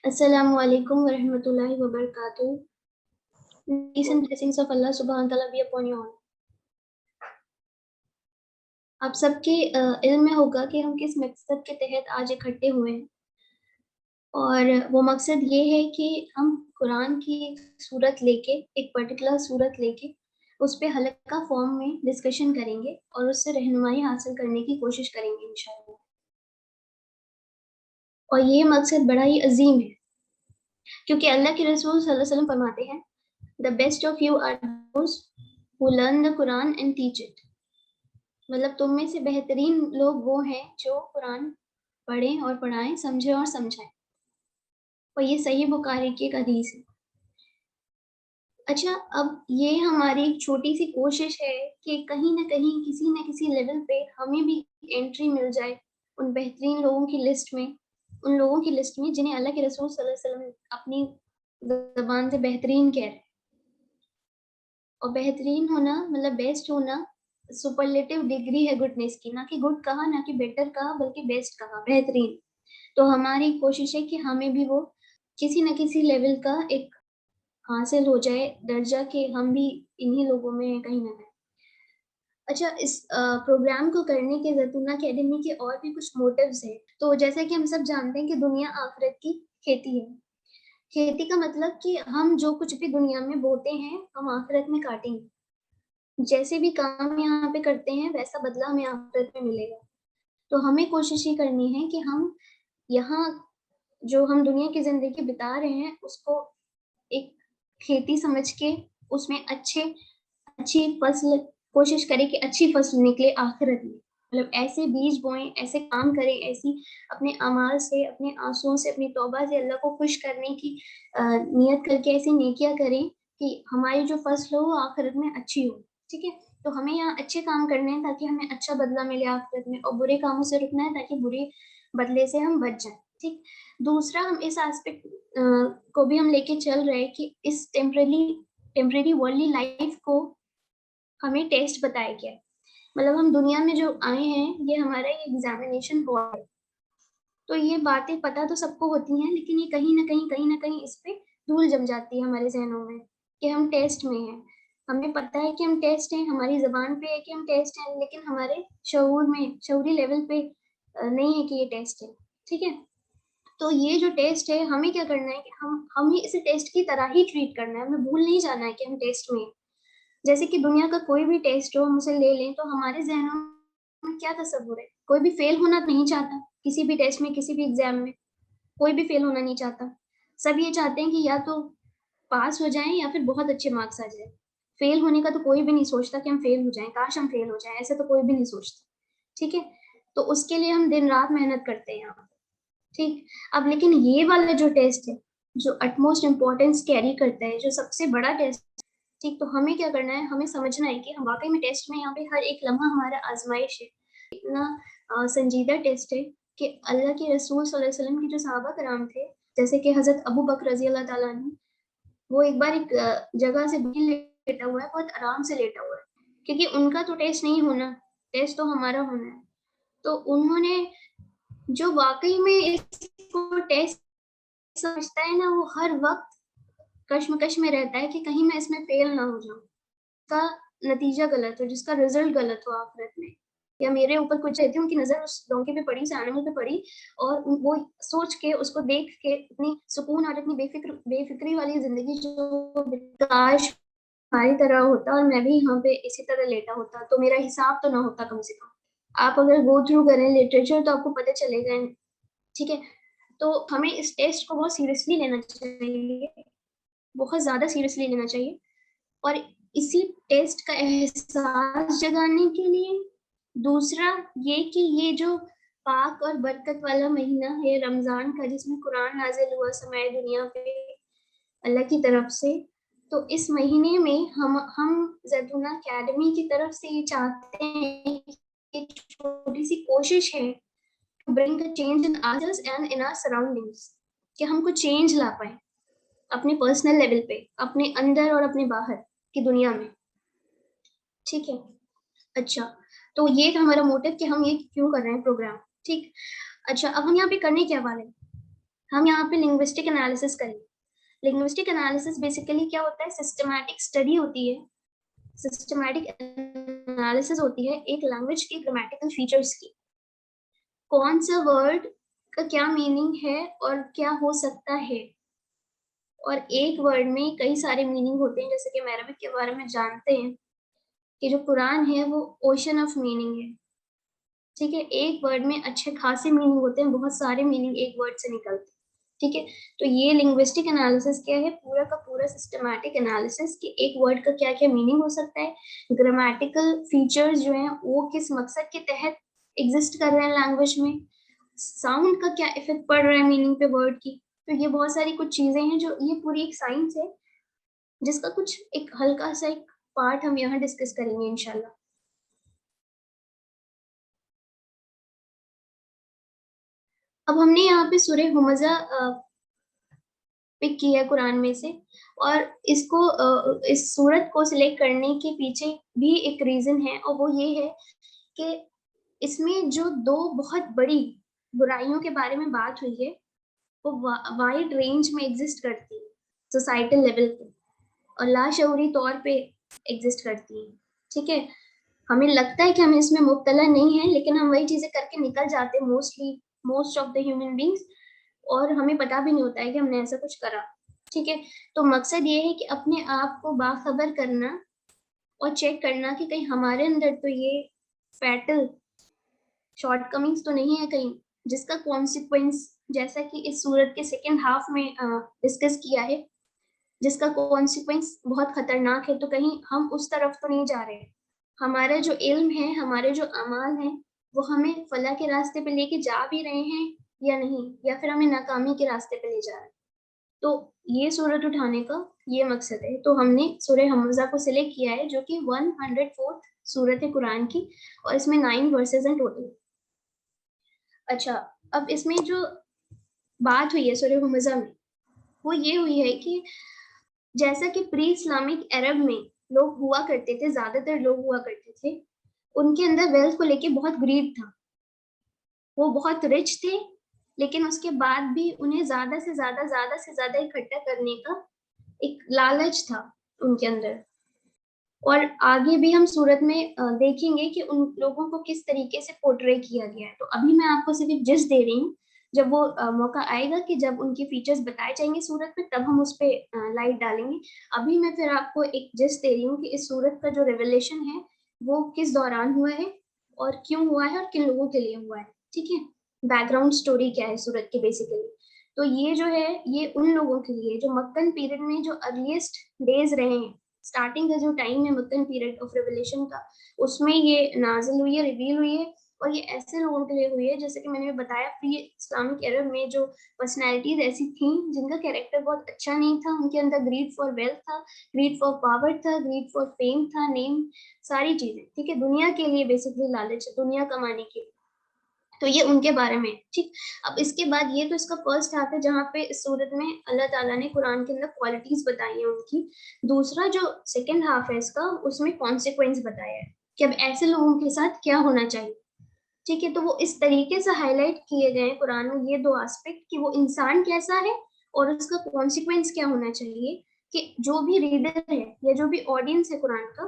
Assalamu alaikum wa rahmatullahi wa barakatuh. Peace and blessings of Allah subhanahu wa ta'ala be upon you all. आप सबके इल्म में होगा कि हम किस मकसद के तहत आज इकट्ठे हुए हैं और वो मकसद ये है कि हम कुरान की एक सूरत लेके, एक पर्टिकुलर सूरत लेके उस पे हल्का फॉर्म में डिस्कशन करेंगे और उससे रहनुमाई हासिल करने की कोशिश करेंगे इंशाअल्लाह। और ये मकसद बड़ा ही अजीम है क्योंकि अल्लाह के रसूल सल्लल्लाहु अलैहि वसल्लम फरमाते हैं, the best of you are those who learn the Quran and teach it. मतलब तुम में से बेहतरीन लोग वो हैं जो कुरान पढ़ें और पढ़ाएं, समझें और समझाएं। और ये सही बुखारी की एक हदीस है। अच्छा, अब ये हमारी एक छोटी सी कोशिश है कि कहीं ना कहीं किसी न किसी लेवल पे हमें भी एंट्री मिल जाए उन बेहतरीन लोगों की लिस्ट में, उन लोगों की लिस्ट में जिन्हें अल्लाह के रसूल सल्लल्लाहु अलैहि वसल्लम अपनी ज़बान से बेहतरीन कह रहे हैं। और बेहतरीन होना मतलब बेस्ट होना सुपरलेटिव डिग्री है गुडनेस की, ना कि गुड कहा, ना कि बेटर कहा, बल्कि बेस्ट कहा, बेहतरीन। तो हमारी कोशिश है कि हमें भी वो किसी न किसी लेवल का एक हासिल हो जाए दर्जा कि हम भी इन्हीं लोगों में कहीं न कहीं। अच्छा, इस प्रोग्राम को करने के ज़ैतूना अकेडमी के और भी कुछ मोटिव्स हैं। तो जैसा कि हम सब जानते हैं कि दुनिया आखिरत की खेती है। खेती का मतलब कि हम जो कुछ भी दुनिया में बोते हैं, हम आखिरत में काटेंगे। जैसे भी काम यहाँ पे करते हैं, वैसा बदला हमें आखिरत में मिलेगा। तो हमें कोशिश ये करनी है कि हम यहाँ जो हम दुनिया की ज़िंदगी बिता रहे हैं, उसको एक खेती समझ के उसमें अच्छी फ़सल कोशिश करें कि अच्छी फ़सल निकले आखिरत में। मतलब ऐसे बीज बोएँ, ऐसे काम करें, ऐसी अपने अमाल से, अपने आँसुओं से, अपनी तौबा से अल्लाह को खुश करने की नियत करके ऐसी नेकियाँ करें कि हमारी जो फ़सल हो वो आखिरत में अच्छी हो, ठीक है? तो हमें यहाँ अच्छे काम करने हैं ताकि हमें अच्छा बदला मिले आखिरत में, और बुरे कामों से रुकना है ताकि बुरे बदले से हम बच जाएँ, ठीक? दूसरा, हम इस एस्पेक्ट को भी हम लेके चल रहे हैं कि इस टेम्परेरी वर्ल्डली लाइफ़ को हमें टेस्ट बताया गया है। मतलब हम दुनिया में जो आए हैं, ये हमारा एक एग्ज़ामिनेशन हुआ है। तो ये बातें पता तो सबको होती हैं, लेकिन ये कहीं न कहीं इस पे धूल जम जाती है हमारे ज़हनों में कि हम टेस्ट में हैं। हमें पता है कि हम टेस्ट हैं, हमारी ज़बान पे है कि हम टेस्ट हैं, लेकिन हमारे शऊर में, शऊरी लेवल पे नहीं है कि ये टेस्ट है, ठीक है? तो ये जो टेस्ट है, हमें क्या करना है कि हमें इसे टेस्ट की तरह ही ट्रीट करना है, हमें भूल नहीं जाना है कि हम टेस्ट में हैं। जैसे कि दुनिया का कोई भी टेस्ट हो, हम उसे ले लें, तो हमारे ज़हनों में क्या तसव्वुर है? कोई भी फेल होना नहीं चाहता, किसी भी टेस्ट में, किसी भी एग्ज़ाम में, कोई भी फेल होना नहीं चाहता। सब ये चाहते हैं कि या तो पास हो जाएँ या फिर बहुत अच्छे मार्क्स आ जाएँ। फेल होने का तो कोई भी नहीं सोचता कि हम फेल हो जाएँ, काश हम फेल हो जाएँ, ऐसा तो कोई भी नहीं सोचता, ठीक है? तो उसके लिए हम दिन-रात मेहनत करते हैं यहाँ पे, ठीक? अब लेकिन ये वाला जो टेस्ट है, जो अटमोस्ट इम्पोर्टेंस कैरी करता है, जो सबसे बड़ा टेस्ट, ठीक? तो हमें क्या करना है, हमें समझना है कि हम वाक़ई में टेस्ट में यहाँ पे हर एक लम्हा हमारा आज़माइश है। इतना संजीदा टेस्ट है कि अल्लाह के रसूल सल्लल्लाहु अलैहि वसल्लम के जो सहाबा कराम थे, जैसे कि हज़रत अबू बकर रज़ी अल्लाह ताला अन्हु, वो एक बार एक जगह से लेटा हुआ है, बहुत आराम से लेटा हुआ है, क्योंकि उनका तो टेस्ट नहीं होना, टेस्ट तो हमारा होना है। तो उन्होंने जो वाक़ई में इसको टेस्ट समझता है ना, वो हर वक़्त कश्मकश में रहता है कि कहीं मैं इसमें फ़ेल ना हो जाऊँ। का नतीजा गलत हो, जिसका रिज़ल्ट गलत हो आखिरत में, या मेरे ऊपर कुछ है, थी उनकी नज़र उस डोंकी पे पड़ी, उस एनिमल पे पड़ी, और वो सोच के, उसको देख के इतनी सुकून और इतनी बेफ़िक्री वाली ज़िंदगी जो काश हमारी तरह होता और मैं भी यहाँ पे इसी तरह लेटा होता, तो मेरा हिसाब तो ना होता कम से कम। आप अगर गो थ्रू करें लिटरेचर तो आपको पता चलेगा, ठीक है? तो हमें इस टेस्ट को बहुत सीरियसली लेना चाहिए, बहुत ज़्यादा सीरियसली लेना चाहिए। और इसी टेस्ट का एहसास जगाने के लिए दूसरा ये कि ये जो पाक और बरकत वाला महीना है रमज़ान का, जिसमें कुरान नाज़िल हुआ समाए दुनिया पे अल्लाह की तरफ से, तो इस महीने में हम ज़ैतूना अकेडमी की तरफ से ये चाहते हैं कि एक छोटी-सी कोशिश है, to bring a change in us and in our surroundings, कि हम कुछ चेंज ला पाएँ अपने पर्सनल लेवल पे, अपने अंदर और अपने बाहर की दुनिया में, ठीक है? अच्छा, तो ये था हमारा मोटिव कि हम ये क्यों कर रहे हैं प्रोग्राम, ठीक? अच्छा, अब हम यहाँ पे करने क्या वाले हैं? हम यहाँ पे लिंग्विस्टिक एनालिसिस करेंगे। लिंग्विस्टिक एनालिसिस बेसिकली क्या होता है, सिस्टमैटिक स्टडी होती है, सिस्टमैटिक एनालिसिस होती है एक लैंग्वेज की ग्रामेटिकल फीचर्स की। कौन सा वर्ड का क्या मीनिंग है और क्या हो सकता है, और एक वर्ड में कई सारे मीनिंग होते हैं, जैसे कि हम अरबिक के बारे में जानते हैं कि जो कुरान है वो ओशन ऑफ मीनिंग है। ठीक है, एक वर्ड में अच्छे खासे मीनिंग होते हैं, बहुत सारे मीनिंग एक वर्ड से निकलते हैं। ठीक है, तो ये लिंग्विस्टिक एनालिसिस क्या है, पूरा का पूरा सिस्टमैटिक एनालिसिस कि एक वर्ड का क्या क्या मीनिंग हो सकता है, ग्रामेटिकल फीचर्स जो हैं वो किस मकसद के तहत एग्जिस्ट कर रहे हैं लैंग्वेज में, साउंड का क्या इफेक्ट पड़ रहा है मीनिंग पे वर्ड की। तो ये बहुत सारी कुछ चीजें हैं, जो ये पूरी एक साइंस है जिसका कुछ एक हल्का सा एक पार्ट हम यहाँ डिस्कस करेंगे इंशाल्लाह। अब हमने यहाँ पे सूरह हुमज़ा पिक की है कुरान में से, और इसको इस सूरत को सिलेक्ट करने के पीछे भी एक रीजन है, और वो ये है कि इसमें जो दो बहुत बड़ी बुराइयों के बारे में बात हुई है वो वाइड रेंज में एग्जिस्ट करती है सोसाइटल लेवल पे, और लाशऊरी तौर पे एग्जिस्ट करती है। ठीक है, हमें लगता है कि हम इसमें मुब्तला नहीं है, लेकिन हम वही चीजें करके निकल जाते हैं most of the human beings, और हमें पता भी नहीं होता है कि हमने ऐसा कुछ करा। ठीक है, तो मकसद ये है कि अपने आप को बाखबर करना और चेक करना कि कहीं हमारे अंदर तो ये फैटल शॉर्टकमिंग्स तो नहीं है कहीं, जिसका कॉन्सिक्वेंस जैसा कि इस सूरत के सेकेंड हाफ में डिस्कस किया है, जिसका कॉन्सिक्वेंस बहुत खतरनाक है, तो कहीं हम उस तरफ तो नहीं जा रहे। हमारा जो इल्म है, हमारे जो अमाल हैं, वो हमें फलाह के रास्ते पे लेके जा भी रहे हैं या नहीं, या फिर हमें नाकामी के रास्ते पे ले जा रहे हैं। तो ये सूरत उठाने का ये मकसद है। तो हमने सूरह हमज़ा को सिलेक्ट किया है, जो कि 104th सूरत है कुरान की, और इसमें 9 वर्सेस हैं टोटल। अच्छा, अब इसमें जो बात हुई है सूरह हमज़ा में, वो ये हुई है कि जैसा कि प्री इस्लामिक अरब में लोग हुआ करते थे, ज्यादातर लोग हुआ करते थे, उनके अंदर वेल्थ को लेके बहुत ग्रीड था, वो बहुत रिच थे, लेकिन उसके बाद भी उन्हें ज्यादा से ज्यादा इकट्ठा करने का एक लालच था उनके अंदर। और आगे भी हम सूरत में देखेंगे कि उन लोगों को किस तरीके से पोर्ट्रे किया गया है। तो अभी मैं आपको सिर्फ जस्ट दे रही हूँ, जब वो मौका आएगा कि जब उनके फीचर्स बताए जाएंगे सूरत में, तब हम उस पर लाइट डालेंगे। अभी मैं फिर आपको एक जस्ट दे रही हूँ कि इस सूरत का जो रेवलेशन है वो किस दौरान हुआ है, और क्यों हुआ है, और किन लोगों के लिए हुआ है। ठीक है, बैकग्राउंड स्टोरी क्या है सूरत की बेसिकली। तो ये जो है, ये उन लोगों के लिए जो मक्कन पीरियड में जो अर्लीस्ट डेज रहे हैं, स्टार्टिंग का जो टाइम है मक्कन पीरियड ऑफ रेवलेशन का, उसमें ये नाजिल हुई है, रिवील हुई है। और ये ऐसे लोगों के लिए हुई है, जैसे कि मैंने बताया, प्री इस्लामिक एरब में जो पर्सनैलिटीज ऐसी थी जिनका कैरेक्टर बहुत अच्छा नहीं था, उनके अंदर ग्रीड फॉर वेल्थ था, ग्रीड फॉर पावर था, ग्रीड फॉर फेम था, नेम, सारी चीजें। ठीक है, दुनिया के लिए बेसिकली लालच है, दुनिया कमाने के लिए। तो ये उनके बारे में। ठीक, अब इसके बाद ये तो इसका फर्स्ट हाफ है, जहाँ पे इस सूरत में अल्लाह ताला ने कुरान के अंदर क्वालिटीज बताई हैं उनकी। दूसरा जो सेकंड हाफ है इसका, उसमें कॉन्सिक्वेंस बताया है कि अब ऐसे लोगों के साथ क्या होना चाहिए। ठीक है, तो वो इस तरीके से हाईलाइट किए गए हैं कुरान में ये दो एस्पेक्ट, कि वो इंसान कैसा है और उसका कॉन्सिक्वेंस क्या होना चाहिए, कि जो भी रीडर है या जो भी ऑडियंस है कुरान का,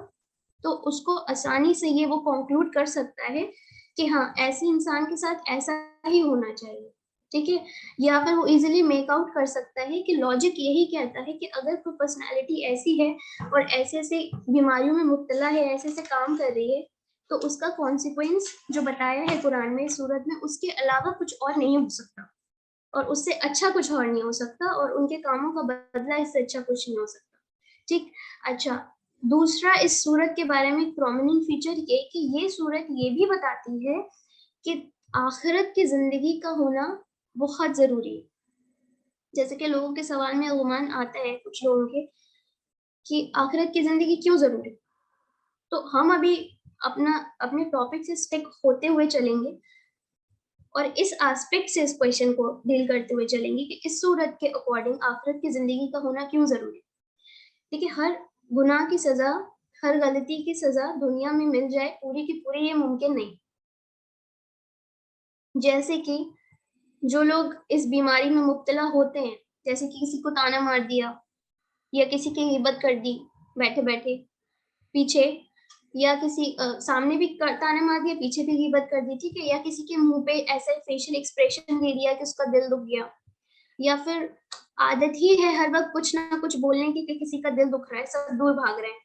तो उसको आसानी से ये वो कंक्लूड कर सकता है कि हाँ, ऐसे इंसान के साथ ऐसा ही होना चाहिए। ठीक है, या फिर वो इजीली मेक आउट कर सकता है कि लॉजिक यही कहता है कि अगर कोई पर्सनालिटी ऐसी है और ऐसे ऐसे बीमारियों में मुब्तला है, ऐसे ऐसे काम कर रही है, तो उसका कॉन्सिक्वेंस जो बताया है कुरान में सूरत में, उसके अलावा कुछ और नहीं हो सकता, और उससे अच्छा कुछ और नहीं हो सकता, और उनके कामों का बदला इससे अच्छा कुछ नहीं हो सकता। ठीक, अच्छा, दूसरा इस सूरत के बारे में प्रोमिनेंट फीचर ये कि ये सूरत ये भी बताती है कि आखिरत की जिंदगी का होना बहुत जरूरी है। जैसे कि लोगों के सवाल में गुमान आता है कुछ लोगों के कि आखिरत की जिंदगी क्यों जरूरी। तो हम अभी अपना अपने टॉपिक से स्टिक होते हुए चलेंगे, और इस एस्पेक्ट से इस क्वेश्चन को डील करते हुए चलेंगे कि इस सूरत के अकॉर्डिंग आखिरत की जिंदगी का होना क्यों जरूरी है। देखिए, हर गुनाह की सजा, हर गलती की सजा दुनिया में मिल जाए पूरी की पूरी, ये मुमकिन नहीं। जैसे कि जो लोग इस बीमारी में मुब्तला होते हैं, जैसे कि किसी को ताना मार दिया या किसी की गिबत कर दी बैठे बैठे पीछे, या किसी सामने भी ताना मार दिया, पीछे भी गिबत कर दी, ठीक है, या किसी के मुंह पे ऐसा फेशियल एक्सप्रेशन दे दिया कि उसका दिल दुख गया, या फिर आदत ही है हर वक्त कुछ ना कुछ बोलने की कि किसी का दिल दुख रहा है, सब दूर भाग रहे हैं,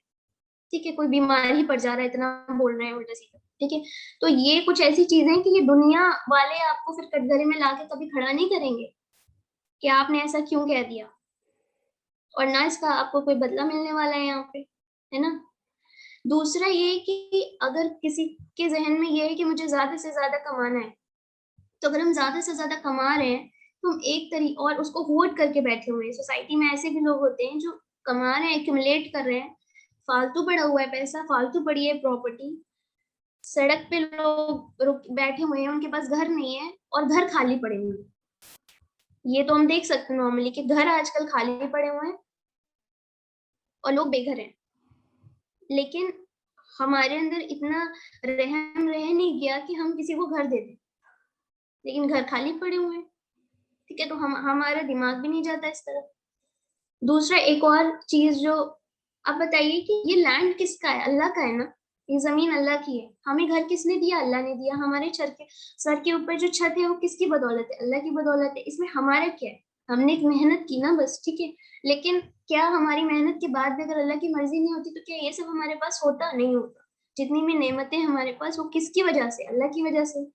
ठीक है, कोई बीमार ही पड़ जा रहा है, इतना बोल रहे हैं उल्टा सीधा, ठीक है। तो ये कुछ ऐसी चीजें हैं कि ये दुनिया वाले आपको फिर कटघरे में लाके कभी खड़ा नहीं करेंगे कि आपने ऐसा क्यों कह दिया, और ना इसका आपको कोई बदला मिलने वाला है यहाँ पे, है ना। दूसरा ये कि अगर किसी के जहन में ये है कि मुझे ज्यादा से ज्यादा कमाना है, तो अगर हम ज्यादा से ज्यादा कमा रहे हैं तो हम एक तरीके और उसको होल्ड करके बैठे हुए हैं। सोसाइटी में ऐसे भी लोग होते हैं जो कमा रहे हैं, एक्यूमुलेट कर रहे हैं, फालतू पड़ा हुआ है पैसा, फालतू पड़ी है प्रॉपर्टी, सड़क पे लोग रुक बैठे हुए हैं, उनके पास घर नहीं है और घर खाली पड़े हुए हैं। ये तो हम देख सकते हैं नॉर्मली कि घर आजकल खाली पड़े हुए हैं और लोग बेघर हैं, लेकिन हमारे अंदर इतना रहम रह नहीं गया कि हम किसी को घर दे दें, लेकिन घर खाली पड़े हुए हैं, ठीक है, तो हम हमारा दिमाग भी नहीं जाता इस तरफ। दूसरा एक और चीज जो, आप बताइए कि ये लैंड किसका है? अल्लाह का है ना, ये जमीन अल्लाह की है, हमें घर किसने दिया? अल्लाह ने दिया। हमारे सर के ऊपर जो छत है वो किसकी बदौलत है? अल्लाह की बदौलत है। इसमें हमारा क्या है? हमने एक मेहनत की ना बस, ठीक है, लेकिन क्या हमारी मेहनत के बाद भी अगर अल्लाह की मर्जी नहीं होती तो क्या ये सब हमारे पास होता? नहीं होता। जितनी भी नेमतें हमारे पास, वो किसकी वजह से? अल्लाह की वजह से।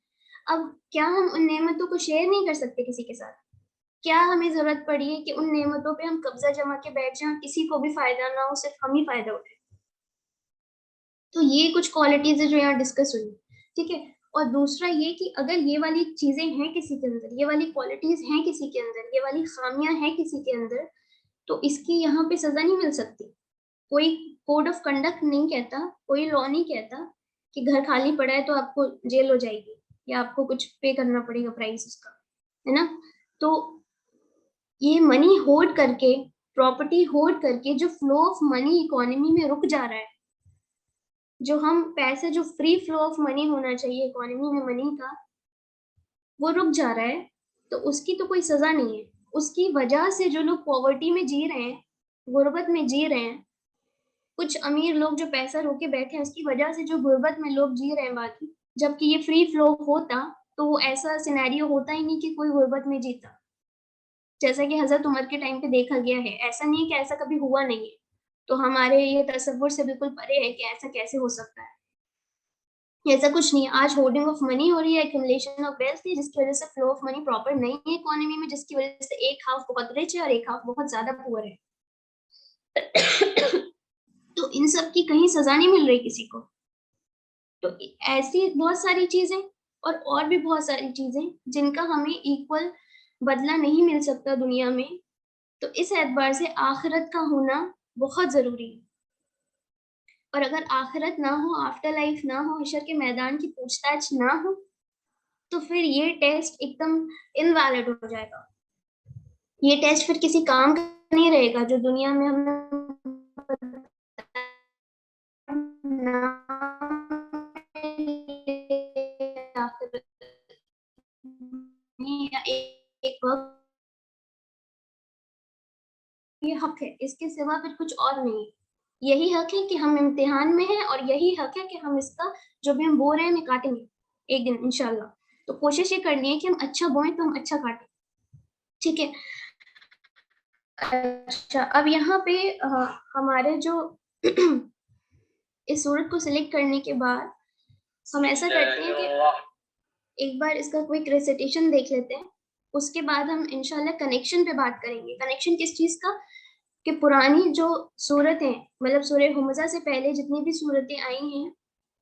अब क्या हम उन नेमतों को शेयर नहीं कर सकते किसी के साथ? क्या हमें जरूरत पड़ी है कि उन नेमतों पे हम कब्जा जमा के बैठ जाएं, किसी को भी फायदा ना हो, सिर्फ हम ही फायदा उठाएं? तो ये कुछ क्वालिटीज है जो यहाँ डिस्कस हुई, ठीक है। और दूसरा ये कि अगर ये वाली चीजें हैं किसी के अंदर, ये वाली क्वालिटीज हैं किसी के अंदर, ये वाली खामियां हैं किसी के अंदर, तो इसकी यहाँ पे सजा नहीं मिल सकती। कोई कोड ऑफ कंडक्ट नहीं कहता, कोई लॉ नहीं कहता कि घर खाली पड़ा है तो आपको जेल हो जाएगी या आपको कुछ पे करना पड़ेगा प्राइस उसका, है ना। तो ये मनी होल्ड करके, प्रॉपर्टी होल्ड करके जो फ्लो ऑफ मनी इकोनॉमी में रुक जा रहा है, जो हम पैसे, जो फ्री फ्लो ऑफ मनी होना चाहिए इकोनॉमी में मनी का, वो रुक जा रहा है, तो उसकी तो कोई सजा नहीं है। उसकी वजह से जो लोग पॉवर्टी में जी रहे हैं, गुर्बत में जी रहे हैं, कुछ अमीर लोग जो पैसा रोके बैठे हैं, उसकी वजह से जो गुर्बत में लोग जी रहे हैं बाकी, जबकि ये फ्री फ्लो होता तो वो ऐसा सिनेरियो होता ही नहीं कि कोई गुर्बत में जीता। जैसा कि हजरत उमर के टाइम पे देखा गया है, ऐसा नहीं है कि ऐसा कभी हुआ नहीं है, तो हमारे ये तसव्वुर से बिल्कुल परे है कि ऐसा कैसे हो सकता है। ऐसा कुछ नहीं है। आज होर्डिंग ऑफ मनी हो रही है, एक्यूमुलेशन ऑफ वेल्थ है, जिसकी वजह से फ्लो ऑफ मनी प्रॉपर नहीं है इकोनॉमी में, जिसकी वजह से एक हाफ बहुत रिच है और एक हाफ बहुत ज्यादा पुअर है। तो इन सब की कहीं सजा नहीं मिल रही किसी को। तो ऐसी बहुत सारी चीजें और भी बहुत सारी चीजें जिनका हमें इक्वल बदला नहीं मिल सकता दुनिया में। तो इस एतबार से आखिरत का होना बहुत जरूरी है। और अगर आखिरत ना हो, आफ्टर लाइफ ना हो, हशर के मैदान की पूछताछ ना हो, तो फिर ये टेस्ट एकदम इनवैलिड हो जाएगा। ये टेस्ट फिर किसी काम का नहीं रहेगा जो दुनिया में हमने या एक वक्त, ये हक है, इसके सिवा फिर कुछ और नहीं है। यही हक है कि हम इम्तिहान में हैं और यही हक है कि हम इसका जो भी हम बो रहे हैं हमें काटेंगे एक दिन इंशाल्लाह। तो कोशिश ये करनी है कि हम अच्छा बोएं तो हम अच्छा काटें, ठीक है। अच्छा, अब यहाँ पे हमारे जो इस सूरत को सिलेक्ट करने के बाद हम ऐसा करते हैं कि एक बार इसका क्विक रेसिटेशन देख लेते हैं, उसके बाद हम इंशाल्लाह कनेक्शन पे बात करेंगे। कनेक्शन किस चीज का? कि पुरानी जो सूरतें, मतलब सूरह हुमज़ा से पहले जितनी भी सूरतें आई हैं,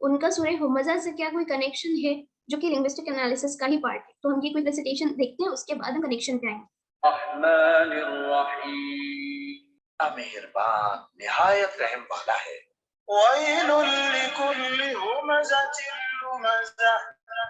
उनका सूरह हुमज़ा से क्या कोई कनेक्शन है, जो कि लिंग्विस्टिक एनालिसिस का ही पार्ट है। तो हम ये क्विक रेसिटेशन देखते हैं, उसके बाद हम कनेक्शन पे आएंगे। मेहरबान, निहायत रहम वाला है। वैलुल लिकुल्लि हुमज़तिन लुमज़ह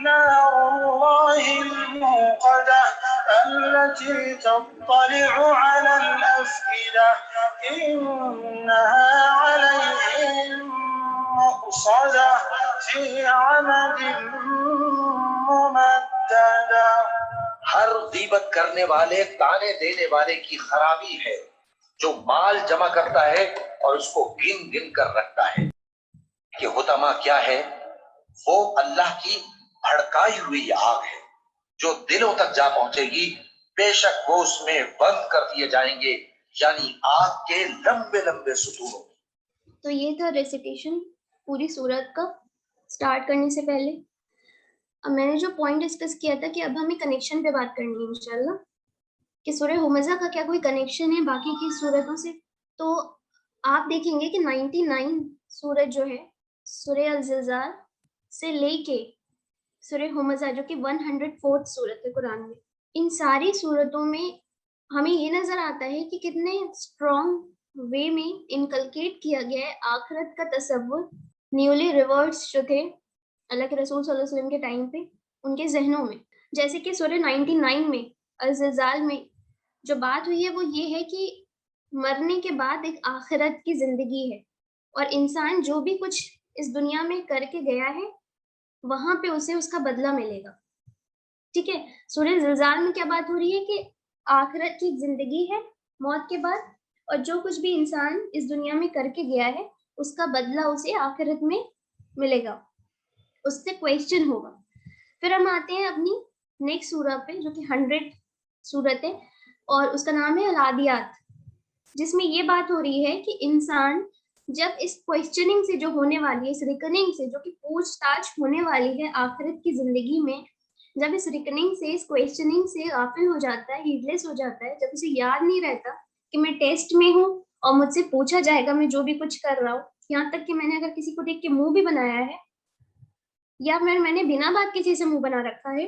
नारुल्लाहिल मुक़द्दा अल्लती तत्तलिउ अलल अफ़इदा इन्नहा अलैहिम मुक़सदा फ़ी अमदिन मुमद्ददा। हर गीबत करने वाले, ताने देने वाले की खराबी है जो माल जमा करता है और उसको गिन गिन कर रखता है। ये हुतमा क्या है? वो अल्लाह की भड़काई हुई आग है जो दिलों तक जा पहुंचेगी। बेशक वो उसमें बंद कर दिए जाएंगे, यानी आग के लंबे लंबे सुतूनों। तो ये था रेसिटेशन पूरी सूरत का स्टार्ट करने से पहले। अब मैंने जो पॉइंट डिस्कस किया था कि अब हमें कनेक्शन पे बात करनी है इंशाल्लाह, कि सूरह हुमज़ा का क्या कोई कनेक्शन है बाकी की सूरतों से। तो आप देखेंगे कि 99 सूरत जो है सूरह अल-ज़िलज़ाल से लेके सूरह हुमज़ा जो कि 104th सूरत है कुरान में, इन सारी सूरतों में हमें ये नजर आता है कि कितने स्ट्रॉन्ग वे में इनकलकेट किया गया है आखिरत का तसव्वुर न्यूली रिवर्ट्स जो थे अल्लाह के रसूल सल्लल्लाहु अलैहि वसल्लम के टाइम पे उनके जहनों में। जैसे कि सूरह 99 में अल-ज़िलज़ाल में जो बात हुई है वो ये है कि मरने के बाद एक आखिरत की जिंदगी है और इंसान जो भी कुछ इस दुनिया में करके गया है वहां पे उसे उसका बदला मिलेगा। ठीक है, सूरह ज़िलज़ाल में क्या बात हो रही है कि आखिरत की जिंदगी है मौत के बाद, और जो कुछ भी इंसान इस दुनिया में करके गया है उसका बदला उसे आखिरत में मिलेगा, उससे क्वेश्चन होगा। फिर हम आते हैं अपनी नेक्स्ट सूरह पे जो कि 100 सूरत है और उसका नाम है अल-आदियात, जिसमें ये बात हो रही है कि इंसान जब इस क्वेश्चनिंग से जो होने वाली है, इस रिकनिंग से जो कि पूछताछ होने वाली है आखिरत की जिंदगी में, जब इस रिकनिंग से, इस क्वेश्चनिंग से गाफिल हो जाता है, हीडलेस हो जाता है, जब उसे याद नहीं रहता कि मैं टेस्ट में हूँ और मुझसे पूछा जाएगा मैं जो भी कुछ कर रहा हूँ, यहाँ तक कि मैंने अगर किसी को देख के मुंह भी बनाया है या फिर मैंने बिना बात किसी से मुंह बना रखा है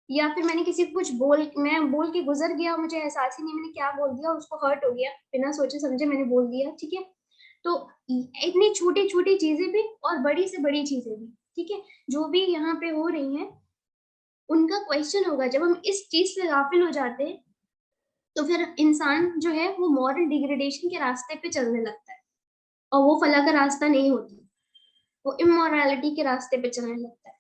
या फिर मैंने किसी को कुछ मैं बोल के गुजर गया, मुझे एहसास ही नहीं मैंने क्या बोल दिया, उसको हर्ट हो गया, बिना सोचे समझे मैंने बोल दिया, ठीक है। तो इतनी छोटी छोटी चीजें भी और बड़ी से बड़ी चीजें भी, ठीक है, जो भी यहाँ पे हो रही हैं उनका क्वेश्चन होगा। जब हम इस चीज से गाफिल हो जाते हैं तो फिर इंसान जो है वो मॉरल डिग्रेडेशन के रास्ते पे चलने लगता है और वो फलाह का रास्ता नहीं होता, वो इमोरलिटी के रास्ते पे चलने लगता है।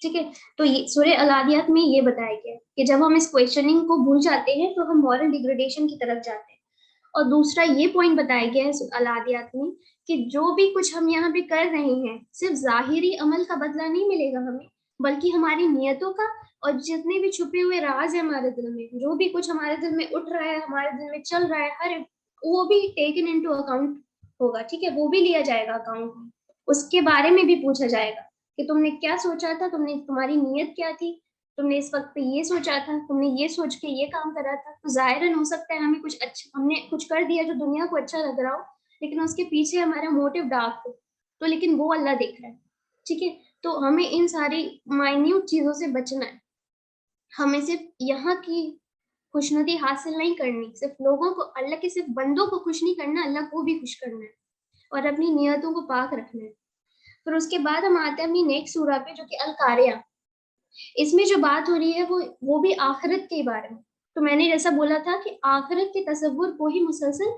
ठीक है, तो ये सूरह अल-आदियात में ये बताया गया है कि जब हम इस क्वेश्चनिंग को भूल जाते हैं तो हम मॉरल डिग्रेडेशन की तरफ जाते हैं। और दूसरा ये पॉइंट बताया गया है अल-आदियात में कि जो भी कुछ हम यहाँ पे कर रहे हैं सिर्फ जाहिरी अमल का बदला नहीं मिलेगा हमें, बल्कि हमारी नियतों का और जितने भी छुपे हुए राज है हमारे दिल में, जो भी कुछ हमारे दिल में उठ रहा है, हमारे दिल में चल रहा है, हर वो भी टेकन इनटू अकाउंट होगा। ठीक है, वो भी लिया जाएगा अकाउंट में, उसके बारे में भी पूछा जाएगा कि तुमने क्या सोचा था, तुम्हारी नीयत क्या थी, तुमने इस वक्त पे ये सोचा था, तुमने ये सोच के ये काम करा था। तो जाहिरन हो सकता है हमें कुछ अच्छा, हमने कुछ कर दिया जो दुनिया को अच्छा लग रहा हो, लेकिन उसके पीछे हमारा मोटिव डार्क हो, तो लेकिन वो अल्लाह देख रहा है। ठीक है, तो हमें इन सारी माइन्यूट चीजों से बचना है। हमें सिर्फ यहाँ की खुशनुदी हासिल नहीं करनी, सिर्फ लोगों को, अल्लाह के सिर्फ बंदों को खुश नहीं करना, अल्लाह को भी खुश करना है और अपनी नियतों को पाक रखना है। फिर उसके बाद हम आते हैं अपनी नेक्स्ट सूरह पे जो कि अल कारिया। इसमें जो बात हो रही है वो भी आखिरत के बारे में। तो मैंने जैसा बोला था कि आखिरत के तसव्वुर को ही मुसलसल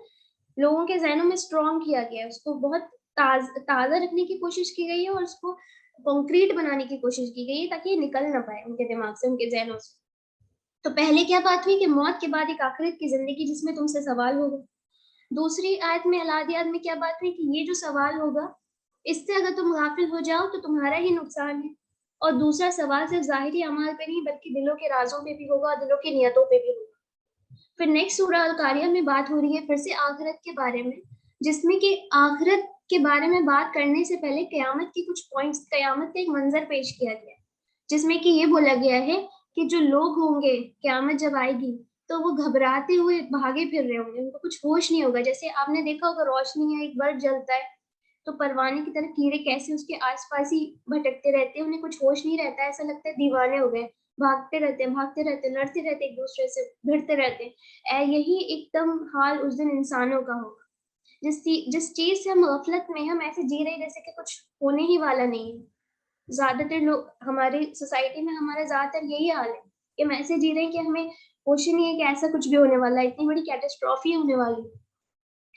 लोगों के जहनों में स्ट्रॉन्ग किया गया है, उसको बहुत ताज़ा रखने की कोशिश की गई है और उसको कॉन्क्रीट बनाने की कोशिश की गई है ताकि ये निकल ना पाए उनके दिमाग से, उनके जहनों से। तो पहले क्या बात हुई कि मौत के बाद एक आखिरत की जिंदगी जिसमें तुमसे सवाल होगा। दूसरी आयत में अल-आदियात में क्या बात हुई कि ये जो सवाल होगा इससे अगर तुम गाफिल हो जाओ तो तुम्हारा ही नुकसान है। और दूसरा सवाल सिर्फ ज़ाहिरी अमाल पे नहीं बल्कि दिलों के राज़ों पे भी होगा, दिलों की नियतों पे भी होगा। फिर नेक्स्ट सूरह अल-कारिया में बात हो रही है फिर से आखिरत के बारे में, जिसमें कि आखिरत के बारे में बात करने से पहले क़यामत की कुछ पॉइंट्स, क़यामत का एक मंजर पेश किया गया है, जिसमें कि ये बोला गया है कि जो लोग होंगे क़यामत जब आएगी तो वो घबराते हुए भागे फिर रहे होंगे, उनको कुछ होश नहीं होगा। जैसे आपने देखा होगा रोशनी है, एक बल्ब जलता है तो परवाने की तरह कीड़े कैसे उसके आसपास ही भटकते रहते हैं, उन्हें कुछ होश नहीं रहता है, ऐसा लगता है दीवाने हो गए, भागते रहते हैं, लड़ते रहते हैं, एक दूसरे से भिड़ते रहते हैं। यही एकदम हाल उस दिन इंसानों का होगा। जिस चीज से हम गफलत में हम ऐसे जी रहे जैसे कि कुछ होने ही वाला नहीं है, ज्यादातर लोग हमारी सोसाइटी में, हमारा ज्यादातर यही हाल है कि हम ऐसे जी रहे हैं कि हमें होश ही नहीं है कि ऐसा कुछ भी होने वाला है, इतनी बड़ी कैटेस्ट्रॉफी होने वाली है।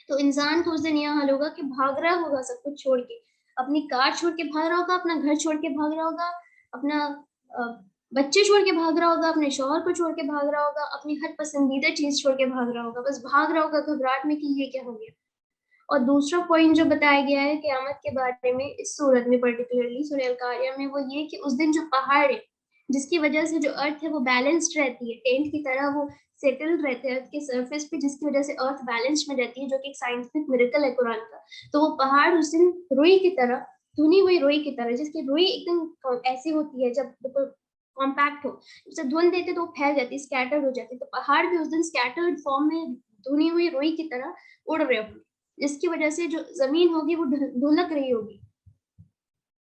तो इंसान को उस दिन यह हाल होगा कि भाग रहा होगा सब कुछ छोड़ के, अपनी कार छोड़ के भाग रहा होगा, अपना घर छोड़ के भाग रहा होगा, अपना बच्चे छोड़ के भाग रहा होगा, अपने शौहर को छोड़ के भाग रहा होगा, अपनी हर पसंदीदा चीज छोड़ के भाग रहा होगा, बस भाग रहा होगा घबराहट में कि ये क्या हो गया। और दूसरा पॉइंट जो बताया गया है क़यामत के बारे में इस सूरत में, पर्टिकुलरली सूरह अल-कारिया में, वो ये कि उस दिन जो पहाड़ है, जिसकी वजह से जो अर्थ है वो बैलेंस्ड रहती है, टेंट की तरह वो सेटल्ड रहते हैं अर्थ के सरफेस पे, जिसकी वजह से अर्थ बैलेंस में रहती है, जो कि एक साइंटिफिक मिरेकल है कुरान का। तो वो पहाड़ उस दिन रुई की तरह, धुनी हुई रुई की तरह, जिसकी रुई एकदम ऐसी होती है जब बिल्कुल कॉम्पैक्ट हो, जब धुन देते तो फैल जाती, स्कैटर्ड हो जाती, तो पहाड़ भी उस दिन स्कैटर्ड फॉर्म में धुनी हुई रुई की तरह उड़ रहे होंगे, जिसकी वजह से जो जमीन होगी वो ढुलक रही होगी।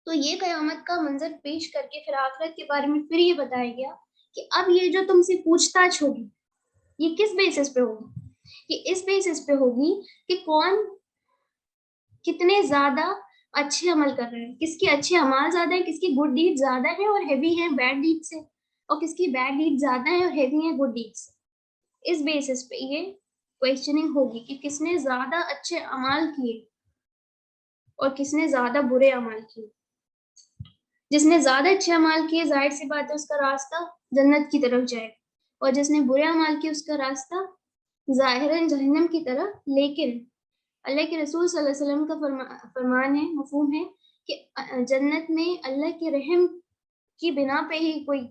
तो ये कयामत का मंजर पेश करके फिर आखिरत के बारे में फिर ये बताया गया कि अब ये जो तुमसे पूछताछ होगी, ये किस बेसिस पे होगी? कि इस बेसिस पे होगी कि कौन कितने ज्यादा अच्छे अमल कर रहे हैं, किसके अच्छे अमाल ज्यादा है, किसकी गुड डीड ज्यादा है और हैवी है बैड डीड से, और किसकी बैड डीड ज्यादा है और हैवी है गुड डीड से। इस बेसिस पे ये क्वेश्चनिंग होगी कि किसने ज्यादा अच्छे अमाल किए और किसने ज्यादा बुरे अमाल किए। जिसने ज्यादा अच्छे अमाल किए, जाहिर सी बात है उसका रास्ता जन्नत की तरफ जाएगा, और जिसने बुरे अमाल किए उसका रास्ता जाहिरन जहन्नम की तरफ। लेकिन अल्लाह के रसूल सल्लल्लाहु अलैहि वसल्लम का फरमान है, मफहूम है कि जन्नत में अल्लाह के रहम की बिना पे ही कोई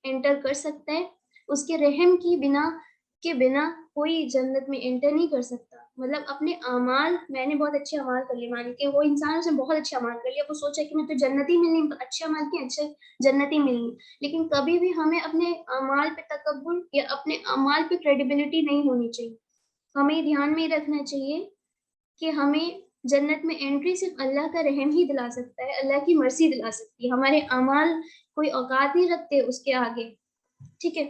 एंटर कर सकता है, उसके रहम की बिना कोई जन्नत में एंटर नहीं कर सकता। मतलब अपने अमाल, मैंने बहुत अच्छे अमाल कर लिए, मान के वो इंसान उसने बहुत अच्छे अमाल कर लिया, वो सोचा कि मैं तो जन्नती मिलनी, तो अच्छे अमाल के अच्छे जन्नती मिलनी। लेकिन कभी भी हमें अपने अमाल पे तकब्बुर या अपने अमाल पे क्रेडिबिलिटी नहीं होनी चाहिए। हमें ध्यान में रखना चाहिए कि हमें जन्नत में एंट्री सिर्फ अल्लाह का रहम ही दिला सकता है, अल्लाह की मर्जी दिला सकती है, हमारे अमाल कोई औकात नहीं रखते उसके आगे। ठीक है,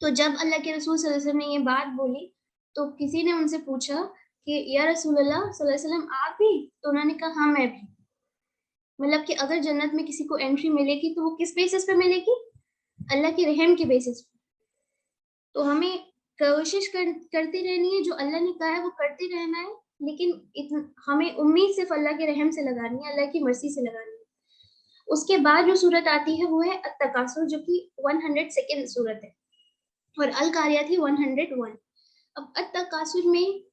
तो जब अल्लाह के रसूल सल्लल्लाहु अलैहि वसल्लम ने ये बात बोली, तो किसी ने उनसे पूछा कि या रसूलल्लाह सल्लल्लाहु अलैहि वसल्लम आप भी? तो उन्होंने कहा हाँ मैं भी। मतलब कि अगर जन्नत में किसी को एंट्री मिलेगी तो वो किस बेसिस पे मिलेगी? अल्लाह के रहम के बेसिस पे। तो हमें कोशिश करती रहनी है, जो अल्लाह ने कहा है वो करते रहना है, लेकिन हमें उम्मीद सिर्फ अल्लाह के रहम से लगानी है, अल्लाह की मर्जी से लगानी है। उसके बाद जो सूरत आती है वो है अत-तकासुर, जो कि 102nd सूरत है, और अल-कारिया थी 101। अब अत-तकासुर में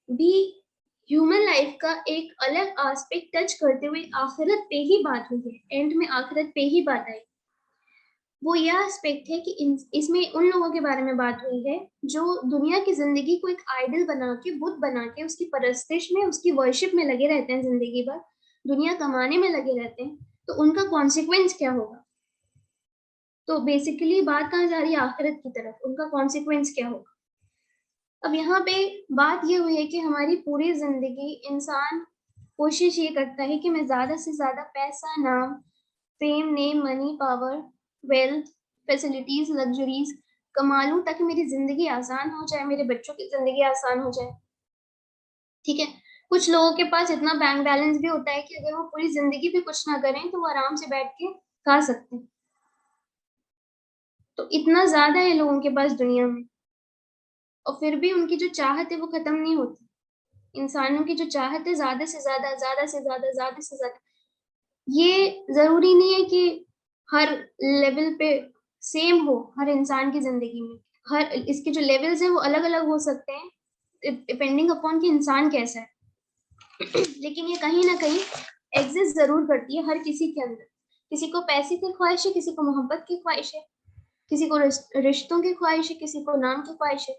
भी ह्यूमन लाइफ का एक अलग एस्पेक्ट टच करते हुए आखिरत पे ही बात हुई है, एंड में आखिरत पे ही बात आई। वो यह एस्पेक्ट है कि इसमें उन लोगों के बारे में बात हुई है जो दुनिया की जिंदगी को एक आइडल बना के, बुत बना के, उसकी परस्तिश में, उसकी वर्शिप में लगे रहते हैं, जिंदगी भर दुनिया कमाने में लगे रहते हैं, तो उनका कॉन्सिक्वेंस क्या होगा? तो बेसिकली बात कहाँ जा रही है? आखिरत की तरफ, उनका कॉन्सिक्वेंस क्या होगा। अब यहाँ पे बात ये हुई है कि हमारी पूरी जिंदगी इंसान कोशिश ये करता है कि मैं ज्यादा से ज्यादा पैसा, नाम, fame, name, money, power, wealth, facilities, luxuries कमा लूं ताकि मेरी जिंदगी आसान हो जाए, मेरे बच्चों की जिंदगी आसान हो जाए। ठीक है, कुछ लोगों के पास इतना बैंक बैलेंस भी होता है कि अगर वो पूरी जिंदगी भी कुछ ना करें तो वो आराम से बैठ के खा सकते हैं। तो इतना ज्यादा है लोगों के पास दुनिया में, और फिर भी उनकी जो चाहत है वो खत्म नहीं होती। इंसानों की जो चाहत है ज्यादा से ज्यादा, ज्यादा से ज्यादा, ज्यादा से ज्यादा, ये जरूरी नहीं है कि हर लेवल पे सेम हो हर इंसान की जिंदगी में। हर इसके जो लेवल्स हैं वो अलग अलग हो सकते हैं, डिपेंडिंग अपॉन कि इंसान कैसा है। लेकिन ये कहीं ना कहीं एग्जिस्ट जरूर करती है हर किसी के अंदर। किसी को पैसे की ख्वाहिश है, किसी को मोहब्बत की ख्वाहिश है, किसी को रिश्तों की ख्वाहिश है, किसी को नाम की ख्वाहिश है,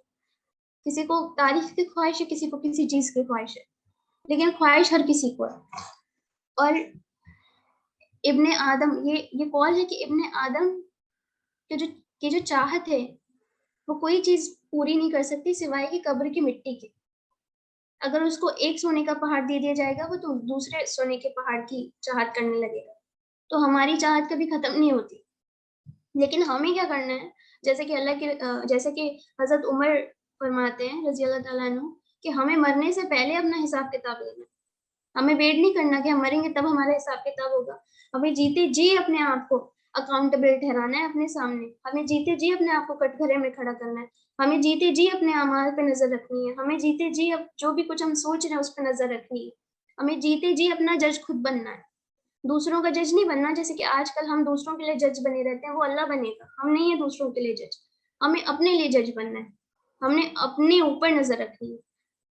किसी को तारीफ की ख्वाहिश है, किसी को किसी चीज की ख्वाहिश है, लेकिन ख्वाहिश हर किसी को है। और इब्ने आदम, ये कॉल है कि इब्ने आदम की जो चाहत है वो कोई चीज पूरी नहीं कर सकती सिवाय कि कब्र की मिट्टी की। अगर उसको एक सोने का पहाड़ दे दिया जाएगा वो तो दूसरे सोने के पहाड़ की चाहत करने लगेगा। तो हमारी चाहत कभी खत्म नहीं होती। लेकिन हमें क्या करना है, जैसे कि हजरत उमर फरमाते हैं रजी अल्लाह ताला अन्हु कि हमें मरने से पहले अपना हिसाब किताब लेना है। हमें वेट नहीं करना कि हम मरेंगे तब हमारा हिसाब किताब होगा। हमें जीते जी अपने आप को अकाउंटेबल ठहराना है अपने सामने। हमें जीते जी अपने आप को कटघरे में खड़ा करना है। हमें जीते जी अपने अमाल पे नजर रखनी है। हमें जीते जी अब जो भी कुछ हम सोच रहे हैं उस पर नजर रखनी है। हमें जीते जी अपना जज खुद बनना है, दूसरों का जज नहीं बनना। जैसे कि आजकल हम दूसरों के लिए जज बने रहते हैं, वो अल्लाह बनेगा, हम नहीं है दूसरों के लिए जज। हमें अपने लिए जज बनना है, हमने अपने ऊपर नजर रखनी है।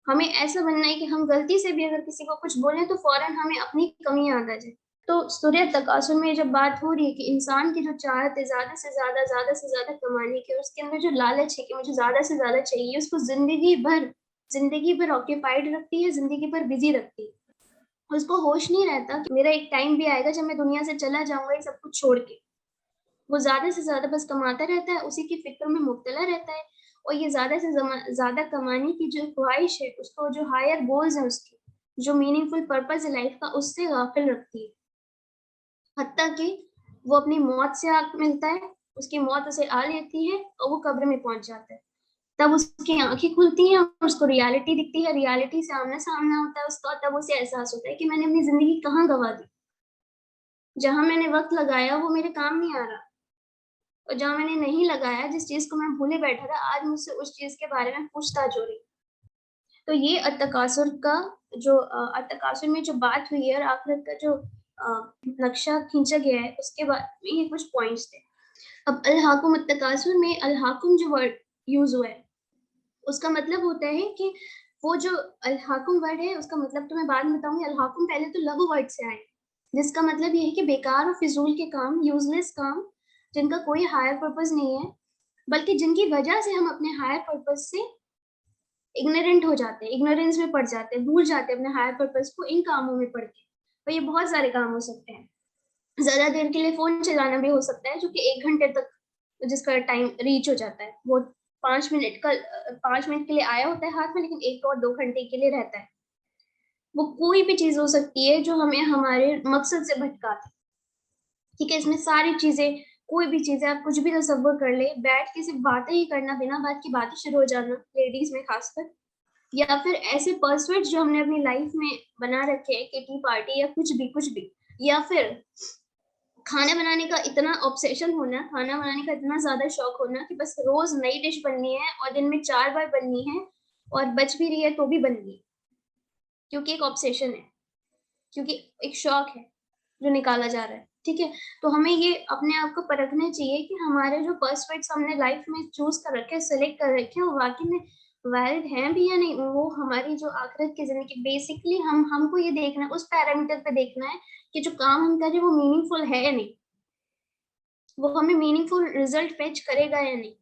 हमें ऐसा बनना है कि हम गलती से भी अगर किसी को कुछ बोलें तो फौरन हमें अपनी कमी याद आ जाए। तो सूरह तकासुर में जब बात हो रही है कि इंसान की जो चाहत है ज्यादा से ज्यादा कमाने की, और उसके अंदर जो लालच है कि मुझे ज्यादा से ज्यादा चाहिए, उसको जिंदगी भर ऑक्यूपाइड रखती है, जिंदगी भर बिजी रखती है। उसको होश नहीं रहता कि मेरा एक टाइम भी आएगा जब मैं दुनिया से चला जाऊंगा ये सब कुछ छोड़ के। वो ज्यादा से ज्यादा बस कमाता रहता है, उसी की फिक्र में मुब्तला रहता है। और ये ज्यादा से ज्यादा कमाने की जो ख्वाहिश है, उसको जो हायर गोल्स है उसके, जो मीनिंगफुल पर्पस है लाइफ का, उससे गाफिल रखती है। हत्ता कि वो अपनी मौत से आग मिलता है, उसकी मौत उसे आ लेती है और वो कब्र में पहुंच जाता है। तब उसकी आंखें खुलती हैं और उसको रियलिटी दिखती है, रियलिटी से आमना सामना होता है उसका। तब उसे एहसास होता है कि मैंने अपनी जिंदगी कहाँ गंवा दी। जहां मैंने वक्त लगाया वो मेरे काम नहीं आ रहा, और जहां मैंने नहीं लगाया, जिस चीज को मैं भूले बैठा था, आज मुझसे उस चीज के बारे में पूछताछ हो रही। तो ये अत्तकासुर का जो अत्तकासुर में जो बात हुई है और आखिरत का जो नक्शा खींचा गया है, उसके बाद में ये कुछ पॉइंट्स थे। अब अल-हाकुम अत्तकासुर में अल-हाकुम जो वर्ड यूज हुआ है, उसका मतलब होता है कि वो जो अल-हाकुम वर्ड है, उसका मतलब तो मैं बाद में बताऊंगी। अल-हाकुम पहले तो लघु वर्ड से आए, जिसका मतलब ये है कि बेकार और फिजूल के काम, यूजलेस काम, जिनका कोई हायर पर्पस नहीं है, बल्कि जिनकी वजह से हम अपने हायर पर्पस से इग्नोरेंट हो जाते हैं, इग्नोरेंस में पड़ जाते हैं, भूल जाते हैं अपने हायर पर्पस को इन कामों में पड़ के। और ये बहुत सारे काम हो सकते हैं। ज्यादा देर के लिए फोन चलाना भी हो सकता है, जो कि 1 घंटे तक जिसका टाइम रीच हो जाता है, वो 5 मिनट का 5 मिनट के लिए आया होता है हाथ में, लेकिन 1 और 2 घंटे के लिए रहता है। वो कोई भी चीज हो सकती है जो हमें हमारे मकसद से भटकाती। ठीक है, इसमें सारी चीजें, कोई भी चीजें आप कुछ भी तसव्वुर कर ले, बैठ के सिर्फ बातें ही करना, बिना बात की बातें शुरू हो जाना, लेडीज में खासकर, या फिर ऐसे पर्सुएट्स जो हमने अपनी लाइफ में बना रखे हैं, किटी पार्टी या कुछ भी, या फिर खाना बनाने का इतना ऑब्सेशन होना, खाना बनाने का इतना ज्यादा शौक होना कि बस रोज नई डिश बननी है और दिन में 4 बार बननी है, और बच भी रही है तो भी बननी है, क्योंकि एक ऑब्सेशन है, क्योंकि एक शौक है जो निकाला जा रहा है। ठीक है, तो हमें ये अपने आप को परखना चाहिए कि हमारे जो पर्सपेक्ट्स हमने लाइफ में चूज कर रखे हैं, सेलेक्ट कर रखे हैं, वो वाकई में वैलिड हैं भी या नहीं। वो हमारी जो आखिरत की जिंदगी, बेसिकली हमको ये देखना है, उस पैरामीटर पे देखना है कि जो काम हम कर रहे हैं वो मीनिंगफुल है या नहीं, वो हमें मीनिंगफुल रिजल्ट फेच करेगा या नहीं।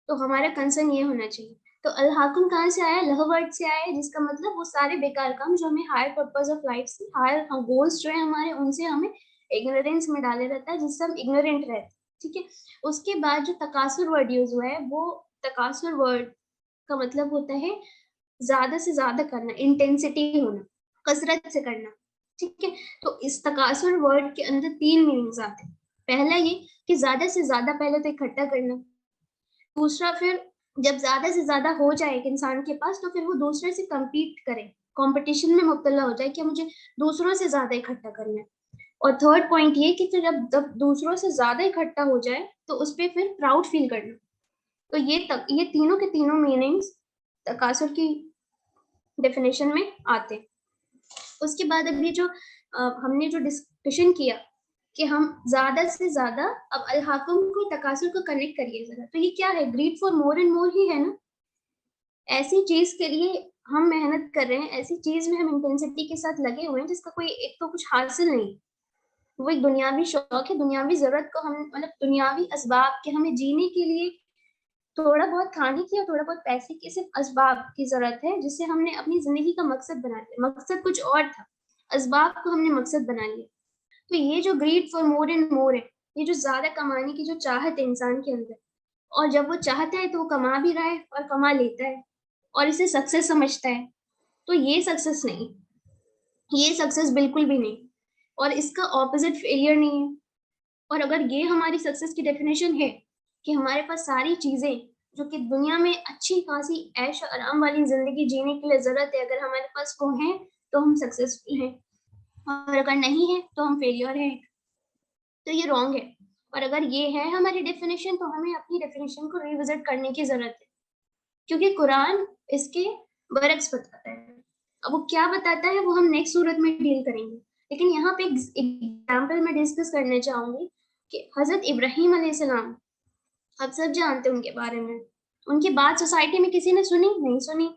तो हमारा कंसर्न ये होना चाहिए। तो अल-हाकुम कहाँ से आया? लह वर्ड से आया है, जिसका मतलब वो सारे बेकार काम जो हमें हायर पर्पस ऑफ लाइफ से, हायर गोल्स जो है हमारे, उनसे हमें इग्नोरेंस में डाले रहता है, जिससे हम इग्नोरेंट रहते हैं। ठीक है, उसके बाद जो तकासुर वर्ड यूज हुआ है, वो तकासुर वर्ड का मतलब होता है ज्यादा से ज्यादा करना, इंटेंसिटी होना, कसरत से करना। ठीक है, तो इस तकासुर वर्ड के अंदर 3 मीनिंग्स आते हैं। पहला ये कि ज्यादा से ज्यादा पहले तो इकट्ठा करना। दूसरा, फिर जब ज्यादा से ज्यादा हो जाए एक इंसान के पास, तो फिर वो दूसरे से compete करे, कंपटीशन में मुब्तला हो जाए कि मुझे दूसरों से ज्यादा इकट्ठा करना है। और थर्ड पॉइंट ये कि फिर जब दूसरों से ज्यादा इकट्ठा हो जाए तो उस पर फिर प्राउड फील करना। तो ये तीनों के तीनों मीनिंग्स तकासुर की डेफिनेशन में आते हैं। उसके बाद अभी जो हमने जो डिस्कशन किया कि हम ज्यादा से ज्यादा, अब अल-हाकुम को तकासुर को कनेक्ट करिए जरा, तो ये क्या है? Greed for more and more ही है ना। ऐसी चीज के लिए हम मेहनत कर रहे हैं, ऐसी चीज में हम इंटेंसिटी के साथ लगे हुए हैं जिसका कोई एक तो कुछ हासिल नहीं, वो एक दुनियावी शौक है, दुनियावी जरूरत को हम, मतलब दुनियावी असबाब के, हमें जीने के लिए थोड़ा बहुत खाने की और थोड़ा बहुत पैसे की सिर्फ असबाब की जरूरत है, जिससे हमने अपनी जिंदगी का मकसद बना लिया। मकसद कुछ और था, असबाब को हमने मकसद बना लिया। तो ये जो ग्रीड फॉर मोर एंड मोर है, ये जो ज्यादा कमाने की जो चाहत है इंसान के अंदर, और जब वो चाहता है तो वो कमा भी रहा है और कमा लेता है और इसे सक्सेस समझता है, तो ये सक्सेस नहीं, ये सक्सेस बिल्कुल भी नहीं, और इसका ऑपोजिट फेलियर नहीं है। और अगर ये हमारी सक्सेस की डेफिनेशन है कि हमारे पास सारी चीजें जो कि दुनिया में अच्छी खासी ऐश और आराम वाली जिंदगी जीने के लिए जरूरत है, अगर हमारे पास वो है, तो हम सक्सेसफुल हैं, और अगर नहीं है तो हम फेलियर हैं। तो ये रॉन्ग है। और अगर ये है हमारी डेफिनेशन, तो हमें अपनी डेफिनेशन को रिविजिट करने की ज़रूरत है, क्योंकि कुरान इसके बरक्स बताता है। अब वो क्या बताता है वो हम नेक्स्ट सूरत में डील करेंगे, लेकिन यहाँ पे एक एग्जाम्पल मैं डिस्कस करना चाहूँगी कि हज़रत इब्राहीम अलैहिस्सलाम, आप सब जानते हैं उनके बारे में। उनकी बात सोसाइटी में किसी ने सुनी? नहीं सुनी।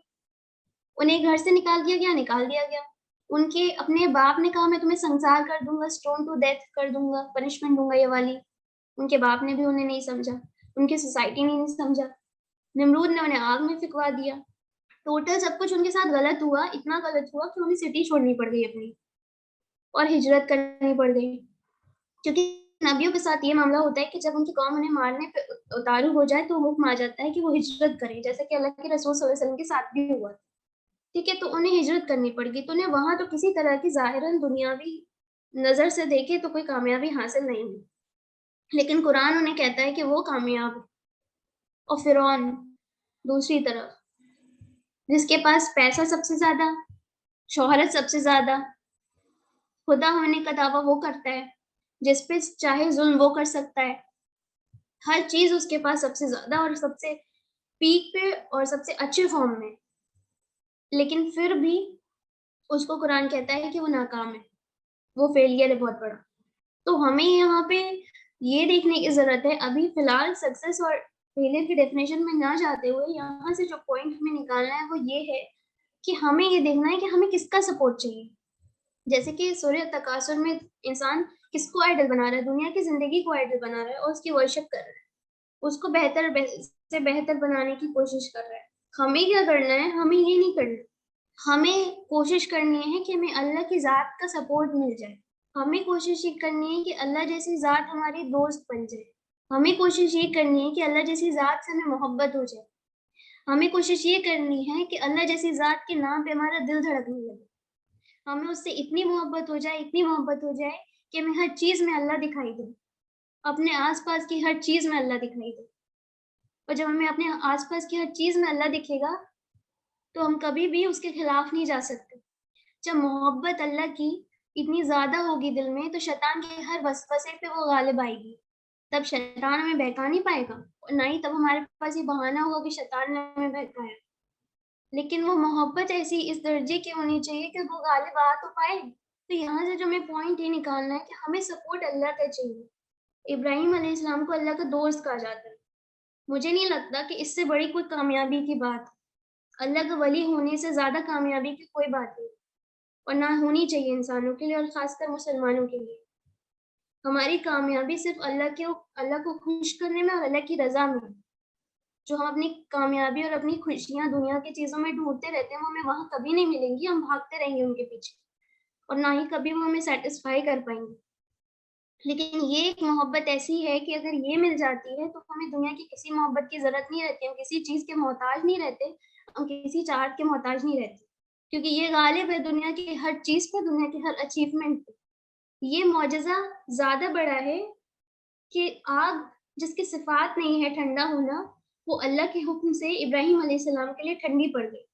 उन्हें घर से निकाल दिया गया, निकाल दिया गया। उनके अपने बाप ने कहा मैं तुम्हें संसार कर दूँगा, स्टोन टू डेथ कर दूँगा, पनिशमेंट दूँगा ये वाली। उनके बाप ने भी उन्हें नहीं समझा, उनकी सोसाइटी ने नहीं समझा। नमरूद ने उन्हें आग में फिकवा दिया। टोटल सब कुछ उनके साथ गलत हुआ, इतना गलत हुआ कि उन्हें सिटी छोड़नी पड़ गई अपनी, और हिजरत करनी पड़ गई। क्योंकि नबियों के साथ ये मामला होता है कि जब उनकी कौम उन्हें मारने पे उतारू हो जाए तो हुक्म आ जाता है कि वो हिजरत करें, जैसा कि अल्लाह के रसूल सल्लल्लाहु अलैहि वसल्लम के साथ भी हुआ। ठीक है, तो उन्हें हिजरत करनी पड़ गई, तो उन्हें वहाँ तो किसी तरह की ज़ाहिरन दुनियावी नज़र से देखे तो कोई कामयाबी हासिल नहीं हुई। लेकिन कुरान उन्हें कहता है कि वो कामयाब है। और फ़िरौन दूसरी तरफ, जिसके पास पैसा सबसे ज़्यादा, शोहरत सबसे ज़्यादा, खुदा होने का दावा वो करता है, जिस पे चाहे ज़ुल्म वो कर सकता है। हर चीज़ उसके पास सबसे ज़्यादा और सबसे पीक पे और सबसे अच्छे फ़ॉर्म में। लेकिन फिर भी उसको कुरान कहता है कि वो नाकाम है, वो फेलियर है बहुत बड़ा। तो हमें यहाँ पे ये देखने की ज़रूरत है, अभी फ़िलहाल सक्सेस और फेलियर की डेफ़िनेशन में ना जाते हुए, यहाँ से जो पॉइंट हमें निकालना है वो ये है कि हमें ये देखना है कि हमें किसका सपोर्ट चाहिए। जैसे कि सूरह तकासुर में इंसान किसको आइडल बना रहा है, दुनिया की ज़िंदगी को आइडल बना रहा है और उसकी वर्शिप कर रहा है। उसको से बेहतर बनाने की कोशिश कर रहा है। हमें क्या करना है, हमें ये नहीं करना। हमें कोशिश करनी है कि हमें अल्लाह की ज़ात का सपोर्ट मिल जाए। हमें कोशिश ये करनी है कि अल्लाह जैसी ज़ात हमारी दोस्त बन जाए। हमें कोशिश ये करनी है कि अल्लाह जैसी ज़ात से हमें मोहब्बत हो जाए। हमें कोशिश ये करनी है कि अल्लाह जैसी ज़ात के नाम पे हमारा दिल धड़कने लगे। हमें उससे इतनी मोहब्बत हो जाए, इतनी मोहब्बत हो जाए कि हमें हर चीज़ में अल्लाह दिखाई दे। अपने आस-पास की हर चीज़ में अल्लाह दिखाई दे। और जब हमें अपने आस-पास की हर चीज़ में अल्लाह दिखेगा, तो हम कभी भी उसके खिलाफ नहीं जा सकते। जब मोहब्बत अल्लाह की इतनी ज़्यादा होगी दिल में, तो शैतान के हर वसवसे पे वो गालिब आएगी। तब शैतान हमें बहका नहीं पाएगा, और ना ही तब हमारे पास ये बहाना होगा कि शैतान ने हमें बहकाया। लेकिन वो मोहब्बत ऐसी इस दर्जे की होनी चाहिए कि वो गालिब आ तो पाए। तो यहाँ से जो हमें पॉइंट ये निकालना है कि हमें सपोर्ट अल्लाह का चाहिए। इब्राहीम अलैहिस्सलाम को अल्लाह का दोस्त कहा जाता है। मुझे नहीं लगता कि इससे बड़ी कोई कामयाबी की बात है। अल्लाह का वली होने से ज़्यादा कामयाबी की कोई बात नहीं, और ना होनी चाहिए इंसानों के लिए, और ख़ासकर मुसलमानों के लिए। हमारी कामयाबी सिर्फ़ अल्लाह को खुश करने में और अल्लाह की रज़ा में है। जो हम अपनी कामयाबी और अपनी खुशियाँ दुनिया की चीज़ों में ढूँढते रहते हैं, वो हमें वहाँ कभी नहीं मिलेंगी, हम भागते रहेंगे उनके पीछे, और ना ही कभी वो हमें सैटिस्फ़ाई कर पाएँगे। लेकिन ये एक मोहब्बत ऐसी है कि अगर ये मिल जाती है, तो हमें दुनिया की किसी मोहब्बत की ज़रूरत नहीं रहती, हम किसी चीज़ के मोहताज नहीं रहते, हम किसी चाहत के मोहताज नहीं रहते। क्योंकि ये गालिब है दुनिया की हर चीज़ पे, दुनिया के हर अचीवमेंट पे। ये मौजज़ा ज़्यादा बड़ा है कि आग जिसकी सिफ़ात नहीं है ठंडा होना, वो अल्लाह के हुक्म से इब्राहीम अलैहिस्सलाम के लिए ठंडी पड़ गई।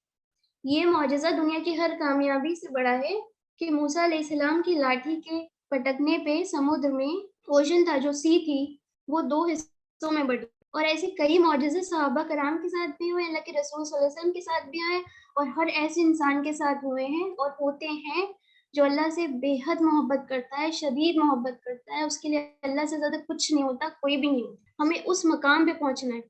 ये मौजज़ा दुनिया की हर कामयाबी से बड़ा है कि मूसा अलैहिस्सलाम की लाठी के पटकने पे समुद्र में ओशन था, जो सी थी, वो 2 हिस्सों में बँटी। और ऐसे कई मौजज़े सहाबा कराम के साथ भी हुए, अल्लाह के रसूल सल्लल्लाहु अलैहि वसल्लम के साथ भी हुए, और हर ऐसे इंसान के साथ हुए हैं और होते हैं जो अल्लाह से बेहद मोहब्बत करता है, शदीद मोहब्बत करता है। उसके लिए अल्लाह से ज़्यादा कुछ नहीं होता, कोई भी नहीं होता। हमें उस मकाम पे पहुँचना है।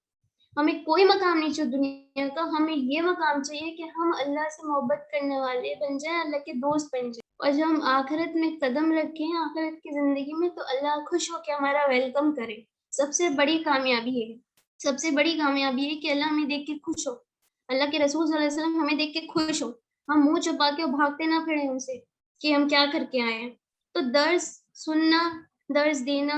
हमें कोई मकाम नहीं चाहिए दुनिया का, हमें ये मकाम चाहिए कि हम अल्लाह से मोहब्बत करने वाले बन जाएँ, अल्लाह के दोस्त बन जाएँ। और जब हम आखिरत में कदम रखें, आखिरत की ज़िंदगी में, तो अल्लाह खुश होके हमारा वेलकम करे। सबसे बड़ी कामयाबी ये है। सबसे बड़ी कामयाबी ये है कि अल्लाह हमें देख के खुश हो। अल्लाह के रसूल सल्लल्लाहु अलैहि वसल्लम हमें देख के खुश हो। हम मुँह छुपा के भागते ना फिरें उनसे कि हम क्या करके आए हैं। तो दर्स सुनना, दर्स देना,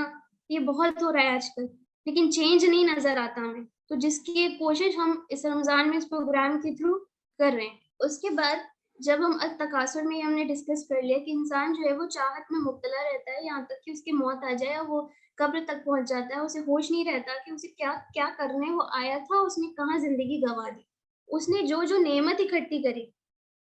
ये बहुत हो रहा है आजकल, लेकिन चेंज नहीं नज़र आता हमें। तो जिसकी एक कोशिश हम इस रमज़ान में इस प्रोग्राम के थ्रू कर रहे हैं। उसके बाद जब हम तकासुर में हमने डिस्कस कर लिया कि इंसान जो है वो चाहत में मुब्तला रहता है, यहाँ तक कि उसकी मौत आ जाए और वो कब्र तक पहुँच जाता है, उसे होश नहीं रहता कि उसे क्या करने वो आया था, उसने कहाँ ज़िंदगी गँवा दी। उसने जो-जो नेमत इकट्ठी करी,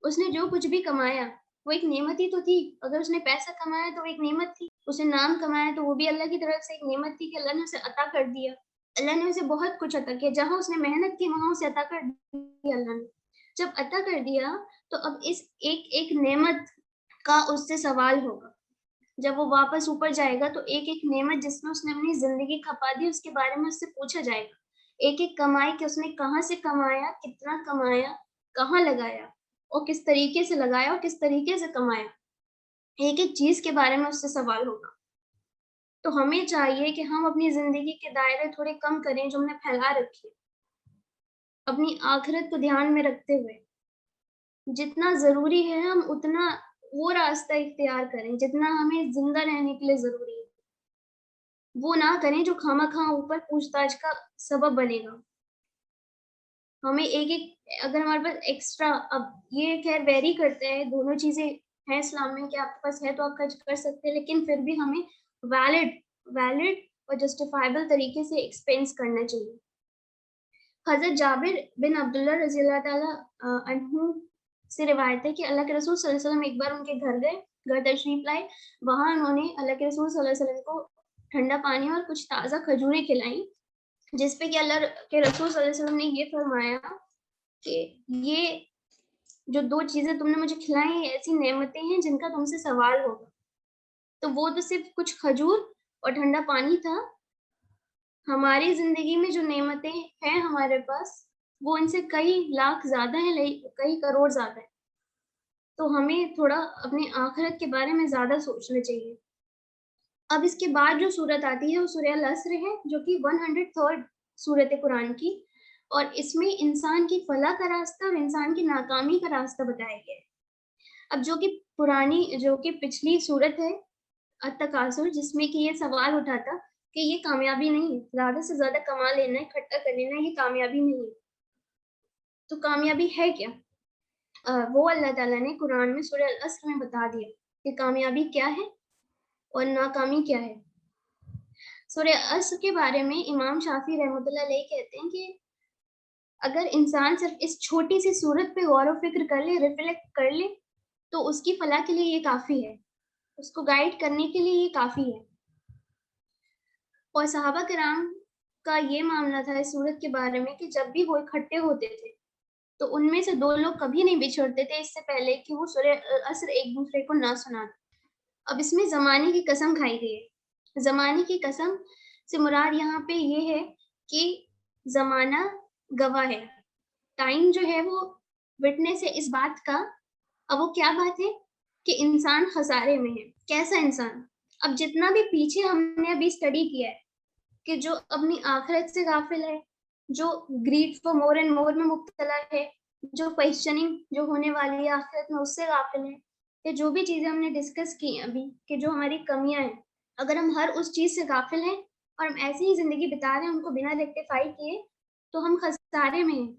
उसने जो कुछ भी कमाया, वो एक नेमत ही तो थी। अगर उसने पैसा कमाया तो वो एक नेमत थी, उसने नाम कमाया तो वो भी अल्लाह की तरफ से एक नेमत थी कि अल्लाह ने उसे अता कर दिया। अल्लाह ने उसे बहुत कुछ अता किया, जहाँ उसने मेहनत की वहाँ उसे अता कर दिया अल्लाह ने। जब अता कर दिया तो अब इस एक-एक नेमत का उससे सवाल होगा। जब वो वापस ऊपर जाएगा तो एक-एक नेमत जिसमें उसने अपनी ज़िंदगी खपा दी उसके बारे में उससे पूछा जाएगा। एक-एक कमाई कि उसने कहाँ से कमाया, कितना कमाया, कहाँ लगाया और किस तरीके से लगाया और किस तरीके से कमाया। एक-एक चीज़ के बारे में उससे सवाल होगा। तो हमें चाहिए कि हम अपनी ज़िंदगी के दायरे थोड़े कम करें जो हमने फैला रखे हैं। अपनी आखिरत को ध्यान में रखते हुए, जितना ज़रूरी है हम उतना वो रास्ता इख्तियार करें, जितना हमें ज़िंदा रहने के लिए ज़रूरी है। वो ना करें जो खामख़ा ऊपर पूछताछ का सबब बनेगा। हमें एक-एक अगर हमारे पास एक्स्ट्रा अब ये ख़ैर वेरी करता है, दोनों चीज़ें हैं इस्लाम में कि आपके पास है तो आप खर्च कर सकते हैं, लेकिन फिर भी हमें वैलिड वैलिड और जस्टिफाएबल तरीके से एक्सपेंस करना चाहिए। हज़रत जाबिर बिन अब्दुल्लाह रज़ियल्लाहु ताला अन्हु से रिवायत है कि अल्लाह के रसूल सल्लल्लाहु अलैहि वसल्लम एक बार उनके घर गए, घर तशरीफ़ लाए। वहाँ उन्होंने अल्लाह के रसूल सल्लल्लाहु अलैहि वसल्लम को ठंडा पानी और कुछ ताज़ा खजूरें खिलाईं, जिस पे कि अल्लाह के रसूल सल्लल्लाहु अलैहि वसल्लम ने ये फरमाया कि ये जो 2 चीज़ें तुमने मुझे खिलाई ये ऐसी नेमतें हैं जिनका तुमसे सवाल होगा। तो वो तो सिर्फ़ कुछ खजूर और ठंडा पानी था। हमारी ज़िंदगी में जो नेमतें हैं हमारे पास, वो इनसे कई लाख ज़्यादा हैं, लई कई करोड़ ज़्यादा हैं। तो हमें थोड़ा अपनी आखिरत के बारे में ज़्यादा सोचना चाहिए। अब इसके बाद जो सूरत आती है वो सूरह अल-अस्र है, जो कि 103rd सूरत है कुरान की और इसमें इंसान की फलाह का रास्ता और इंसान की नाकामी का रास्ता बताया गया है। अब जो कि पिछली सूरत है अत-तकासुर जिसमें कि ये सवाल उठा था कि ये कामयाबी नहीं है, ज़्यादा से ज़्यादा कमा लेना, इकट्ठा कर लेना ये कामयाबी नहीं है। तो कामयाबी है क्या? वो अल्लाह ताला ने कुरान में सूरह अल-अस्र में बता दिया कि कामयाबी क्या है और नाकामी क्या है। सूरह अस्र के बारे में इमाम शाफ़ी रहमतुल्लाह अलैह कहते हैं कि अगर इंसान सिर्फ़ इस छोटी-सी सूरत पे गौर व फ़िक्र कर ले, रिफ्लेक्ट कर ले, तो उसकी फलाह के लिए ये काफ़ी है। उसको गाइड करने के लिए ये काफ़ी है। और सहाबा किराम का ये मामला था इस सूरत के बारे में कि जब भी वो इकट्ठे होते थे, तो उनमें से 2 लोग कभी नहीं बिछड़ते थे इससे पहले कि वो सूरह अस्र एक-दूसरे को ना सुनाएँ। अब इसमें ज़माने की कसम खाई गई है। ज़माने की कसम से मुराद यहाँ पे ये है कि ज़माना गवाह है। टाइम जो है वो विटनेस है इस बात का। अब वो क्या बात है कि इंसान खसारे में है। कैसा इंसान? अब जितना भी पीछे हमने अभी स्टडी किया है कि जो अपनी आखिरत से गाफ़िल है, जो ग्रीड फॉर मोर एंड मोर में मुब्तला है, जो क्वेश्चनिंग जो होने वाली है आखिरत में उससे गाफ़िल है, ये जो भी चीज़ें हमने डिस्कस की हैं अभी कि जो हमारी कमियाँ हैं, अगर हम हर उस चीज़ से गाफ़िल हैं और हम ऐसे ही ज़िंदगी बिता रहे हैं उनको बिना रेक्टिफ़ाई किए, तो हम खसारे में हैं।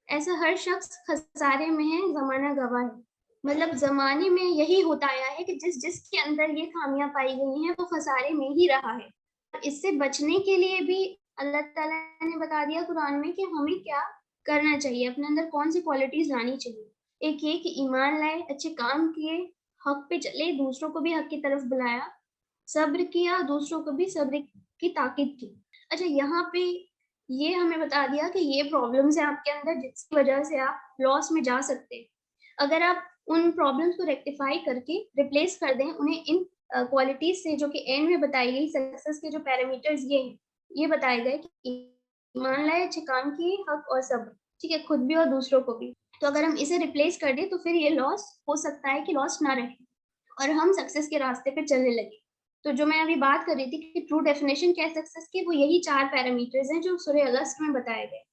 ऐसा हर शख्स खसारे में है, ज़माना गवाह है। मतलब ज़माने में यही होता आया है कि जिसके अंदर ये ख़ामियाँ पाई गई हैं, वो खसारे में ही रहा है। इससे बचने के लिए भी अल्लाह ताला ने बता दिया कुरान में कि हमें क्या करना चाहिए, अपने अंदर कौन-सी क्वालिटीज़ लानी चाहिए। एक ये कि ईमान लाए, अच्छे काम किए, हक़ पे चले, दूसरों को भी हक़ की तरफ बुलाया, सब्र किया, दूसरों को भी सब्र की ताकीद की। अच्छा यहाँ पे ये हमें बता दिया कि ये प्रॉब्लम्स हैं आपके अंदर जिसकी वज़ह से आप लॉस में जा सकते हैं। अगर आप उन प्रॉब्लम्स को रेक्टिफ़ाई करके रिप्लेस कर दें उन्हें इन क्वालिटीज़ से जो कि एंड में बताई गई सक्सेस के जो पैरामीटर्स ये हैं, ये बताए गए कि ईमान लाए, अच्छे काम किए, हक़ और सब्र, ठीक है? खुद भी और दूसरों को भी। तो अगर हम इसे रिप्लेस कर दें तो फिर ये लॉस हो सकता है कि लॉस ना रहे और हम सक्सेस के रास्ते पे चलने लगे। तो जो मैं अभी बात कर रही थी कि ट्रू डेफिनिशन क्या है सक्सेस की, वो यही 4 पैरामीटर्स हैं जो सूरह अल-अस्र में बताए गए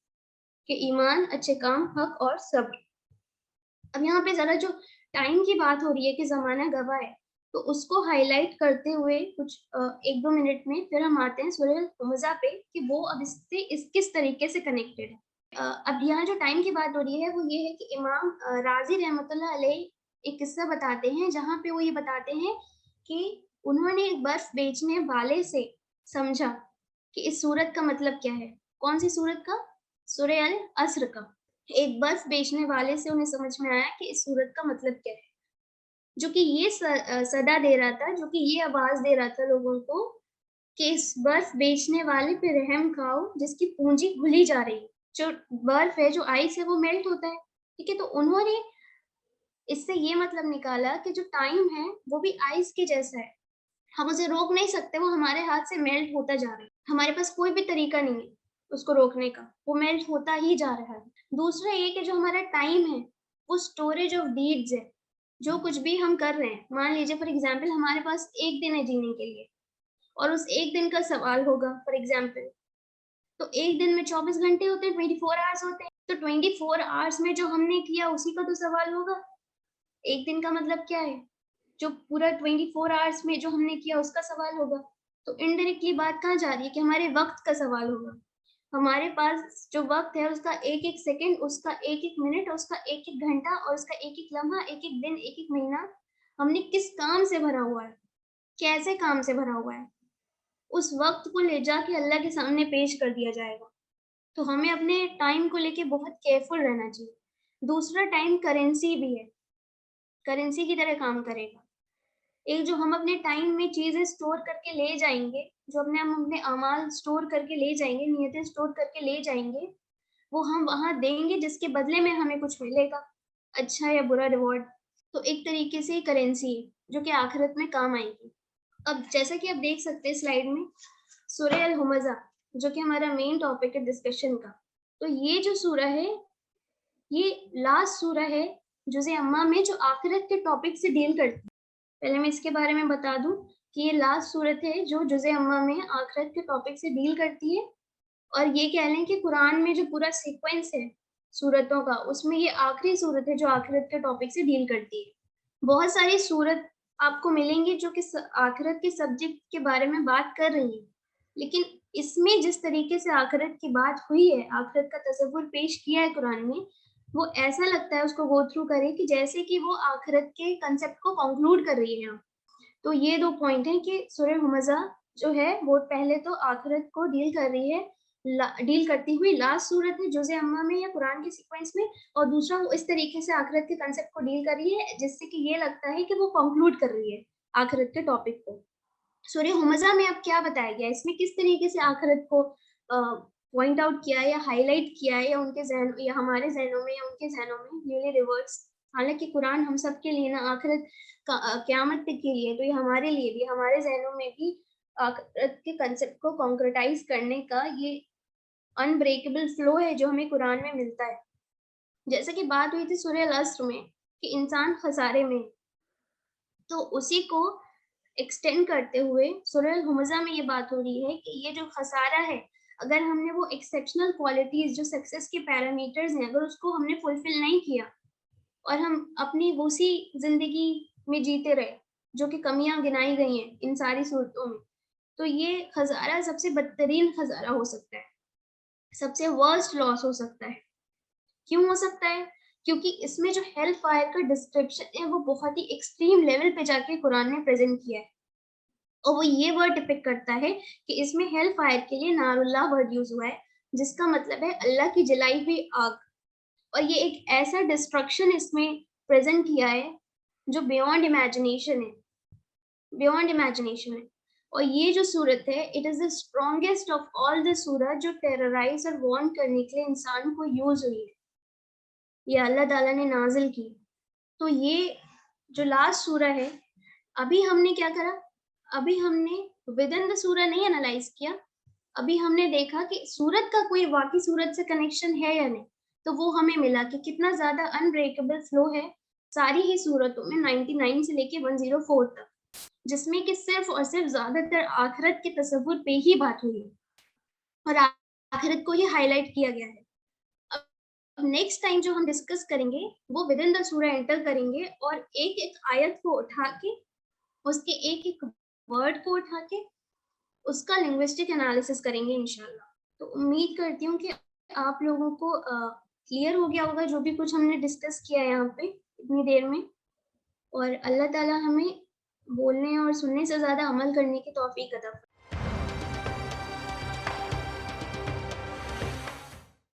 कि ईमान, अच्छे काम, हक़ और सब्र। अब यहाँ पे ज़रा जो टाइम की बात हो रही है कि ज़माना गवाह है, तो उसको हाइलाइट करते हुए कुछ 1-2 मिनट में फिर हम आते हैं सूरह हुमज़ा पे कि वो अब इससे किस तरीके से कनेक्टेड है। अब यहाँ जो टाइम की बात हो रही है वो ये है कि इमाम राज़ी रहमतुल्लाह अलैह एक किस्सा बताते हैं जहाँ पे वो ये बताते हैं कि उन्होंने एक बर्फ़ बेचने वाले से समझा कि इस सूरत का मतलब क्या है। कौन-सी सूरत का? सूरह अल अस्र का। एक बर्फ़ बेचने वाले से उन्हें समझ में आया कि इस सूरत का मतलब क्या है। जो कि ये सदा दे रहा था, जो कि ये आवाज दे रहा था लोगों को कि इस बर्फ बेचने वाले पे रहम खाओ जिसकी पूंजी घुली जा रही है। जो बर्फ है, जो आइस है, वो मेल्ट होता है, ठीक है? तो उन्होंने इससे ये मतलब निकाला कि जो टाइम है वो भी आइस के जैसा है, हम उसे रोक नहीं सकते, वो हमारे हाथ से मेल्ट होता जा रहा है, हमारे पास कोई भी तरीका नहीं है उसको रोकने का, वो मेल्ट होता ही जा रहा है। दूसरा ये कि जो हमारा टाइम है वो स्टोरेज ऑफ डीड्स है, जो कुछ भी हम कर रहे हैं, मान लीजिए फॉर एग्जाम्पल हमारे पास एक दिन है जीने के लिए और उस एक दिन का सवाल होगा फॉर एग्जाम्पल, तो एक दिन में 24 घंटे होते हैं, 24 आवर्स होते हैं, तो 24 आवर्स में जो हमने किया उसी का तो सवाल होगा। एक दिन का मतलब क्या है? जो पूरा 24 आवर्स में जो हमने किया उसका सवाल होगा। तो इनडायरेक्टली बात कहाँ जा रही है कि हमारे वक़्त का सवाल होगा। हमारे पास जो वक़्त है उसका एक-एक सेकंड, उसका एक-एक मिनट, उसका एक-एक घंटा और उसका एक-एक लम्हा, एक-एक दिन, एक-एक महीना हमने किस काम से भरा हुआ है, कैसे काम से भरा हुआ है, उस वक़्त को ले जाके अल्लाह के सामने पेश कर दिया जाएगा। तो हमें अपने टाइम को लेके बहुत केयरफुल रहना चाहिए। दूसरा टाइम करेंसी भी है, करेंसी की तरह काम करेगा। एक जो हम अपने टाइम में चीज़ें स्टोर करके ले जाएँगे, जो हम अपने अमाल स्टोर करके ले जाएँगे, नियतें स्टोर करके ले जाएँगे, वो हम वहाँ देंगे जिसके बदले में हमें कुछ मिलेगा, अच्छा या बुरा रिवॉर्ड। तो एक तरीके से करेंसी है, जो कि आखिरत में काम आएगी। अब जैसा कि आप देख सकते हैं स्लाइड में, सूरह अल-हुमज़ा जो कि हमारा मेन टॉपिक है डिस्कशन का। तो ये जो सूरह है, ये लास्ट सूरह है जुज़े अम्मा में जो आखिरत के टॉपिक से डील करती है। पहले मैं इसके बारे में बता दूँ कि ये लास्ट सूरत है जो जुज़े अम्मा में आखिरत के टॉपिक से डील करती है और ये कह लें कि कुरान में जो पूरा सीक्वेंस है सूरतों का, उसमें ये आखिरी सूरत है जो आखिरत के टॉपिक से डील करती है। बहुत सारी सूरत आपको मिलेंगी जो कि आखिरत के सब्जेक्ट के बारे में बात कर रही हैं, लेकिन इसमें जिस तरीके से आखिरत की बात हुई है, आखिरत का तसव्वुर पेश किया है कुरान में, वो ऐसा लगता है उसको गो थ्रू करें कि जैसे कि वो आखिरत के कांसेप्ट को कंक्लूड कर रही है। तो ये 2 पॉइंट हैं कि सूरह हुमज़ा जो है वो पहले तो आखिरत को डील कर रही है, डील करती हुई लास्ट सूरत है जुज़े अम्मा में या कुरान के सीक्वेंस में, और दूसरा वो इस तरीके से आखिरत के कांसेप्ट को डील कर रही है जिससे कि ये लगता है कि वो कंक्लूड कर रही है आखिरत के टॉपिक को। सूरह हुमज़ा में अब क्या बताया गया है, इसमें किस तरीके से आखिरत को पॉइंट आउट किया है या हाइलाइट किया है, या उनके ज़हन या हमारे ज़हनों में या उनके ज़हनों में न्यूली रिवर्स। हालाँकि कुरान हम सबके लिए ना आखिरत क़यामत तक के लिए, तो ये हमारे लिए भी, हमारे ज़हनों में भी आखिरत के कांसेप्ट को कॉन्क्रेटाइज़ करने का ये अनब्रेकेबल फ्लो है जो हमें कुरान में मिलता है। जैसे कि बात हुई थी सूरह अल-अस्र में कि इंसान खसारे में है, तो उसी को एक्सटेंड करते हुए सूरह अल-हुमज़ा में ये बात हो रही है कि ये जो खसारा है, अगर हमने वो एक्सेप्शनल क्वालिटीज़ जो सक्सेस के पैरामीटर्स हैं, अगर उसको हमने फुलफिल नहीं किया और हम अपनी उसी ज़िंदगी में जीते रहे, जो कि कमियाँ गिनाई गई हैं इन सारी सूरतों में, तो ये खसारा सबसे बदतरीन खसारा हो सकता है, सबसे वर्स्ट लॉस हो सकता है। क्यों हो सकता है? क्योंकि इसमें जो हेल फायर का डिस्क्रिप्शन है, वो बहुत ही एक्सट्रीम लेवल पे जाके कुरान ने प्रेज़ेंट किया है। और वो ये वर्ड डिपिक्ट करता है कि इसमें हेल फायर के लिए नारुल्लाह वर्ड यूज़ हुआ है, जिसका मतलब है अल्लाह की जलाई हुई आग। और ये एक ऐसा डिस्ट्रक्शन इसमें प्रेज़ेंट किया है, जो बियॉन्ड इमेजिनेशन है, बियॉन्ड इमेजिनेशन है। और ये जो सूरत है, it is the strongest of all the सूरह जो टेरराइज़ और वार्न करने के लिए इंसान को यूज़ हुई है। ये अल्लाह ताला ने नाज़िल की। तो ये जो लास्ट सूरह है, अभी हमने क्या करा? अभी हमने विदिन द सूरह नहीं एनालाइज़ किया, अभी हमने देखा कि सूरत का कोई वाक़ई सूरत से कनेक्शन है या नहीं, तो वो हमें मिला कि कितना ज़्यादा अनब्रेकेबल फ्लो है सारी ही सूरतों में 99 से लेके 104 तक, जिसमें कि सिर्फ़ और सिर्फ़ ज़्यादातर आखिरत के तसव्वुर पे ही बात हुई है और आखिरत को ही हाइलाइट किया गया है। अब नेक्स्ट टाइम जो हम डिस्कस करेंगे, वो विदिन द सूरह एंटर करेंगे और एक-एक आयत को उठा के, उसके एक-एक वर्ड को उठा के उसका लिंग्विस्टिक एनालिसिस करेंगे इंशाल्लाह। तो उम्मीद करती हूँ कि आप लोगों को क्लियर हो गया होगा जो भी कुछ हमने डिस्कस किया है यहाँ पे इतनी देर में, और अल्लाह ताला हमें बोलने और सुनने से ज़्यादा अमल करने की तौफ़ीक अता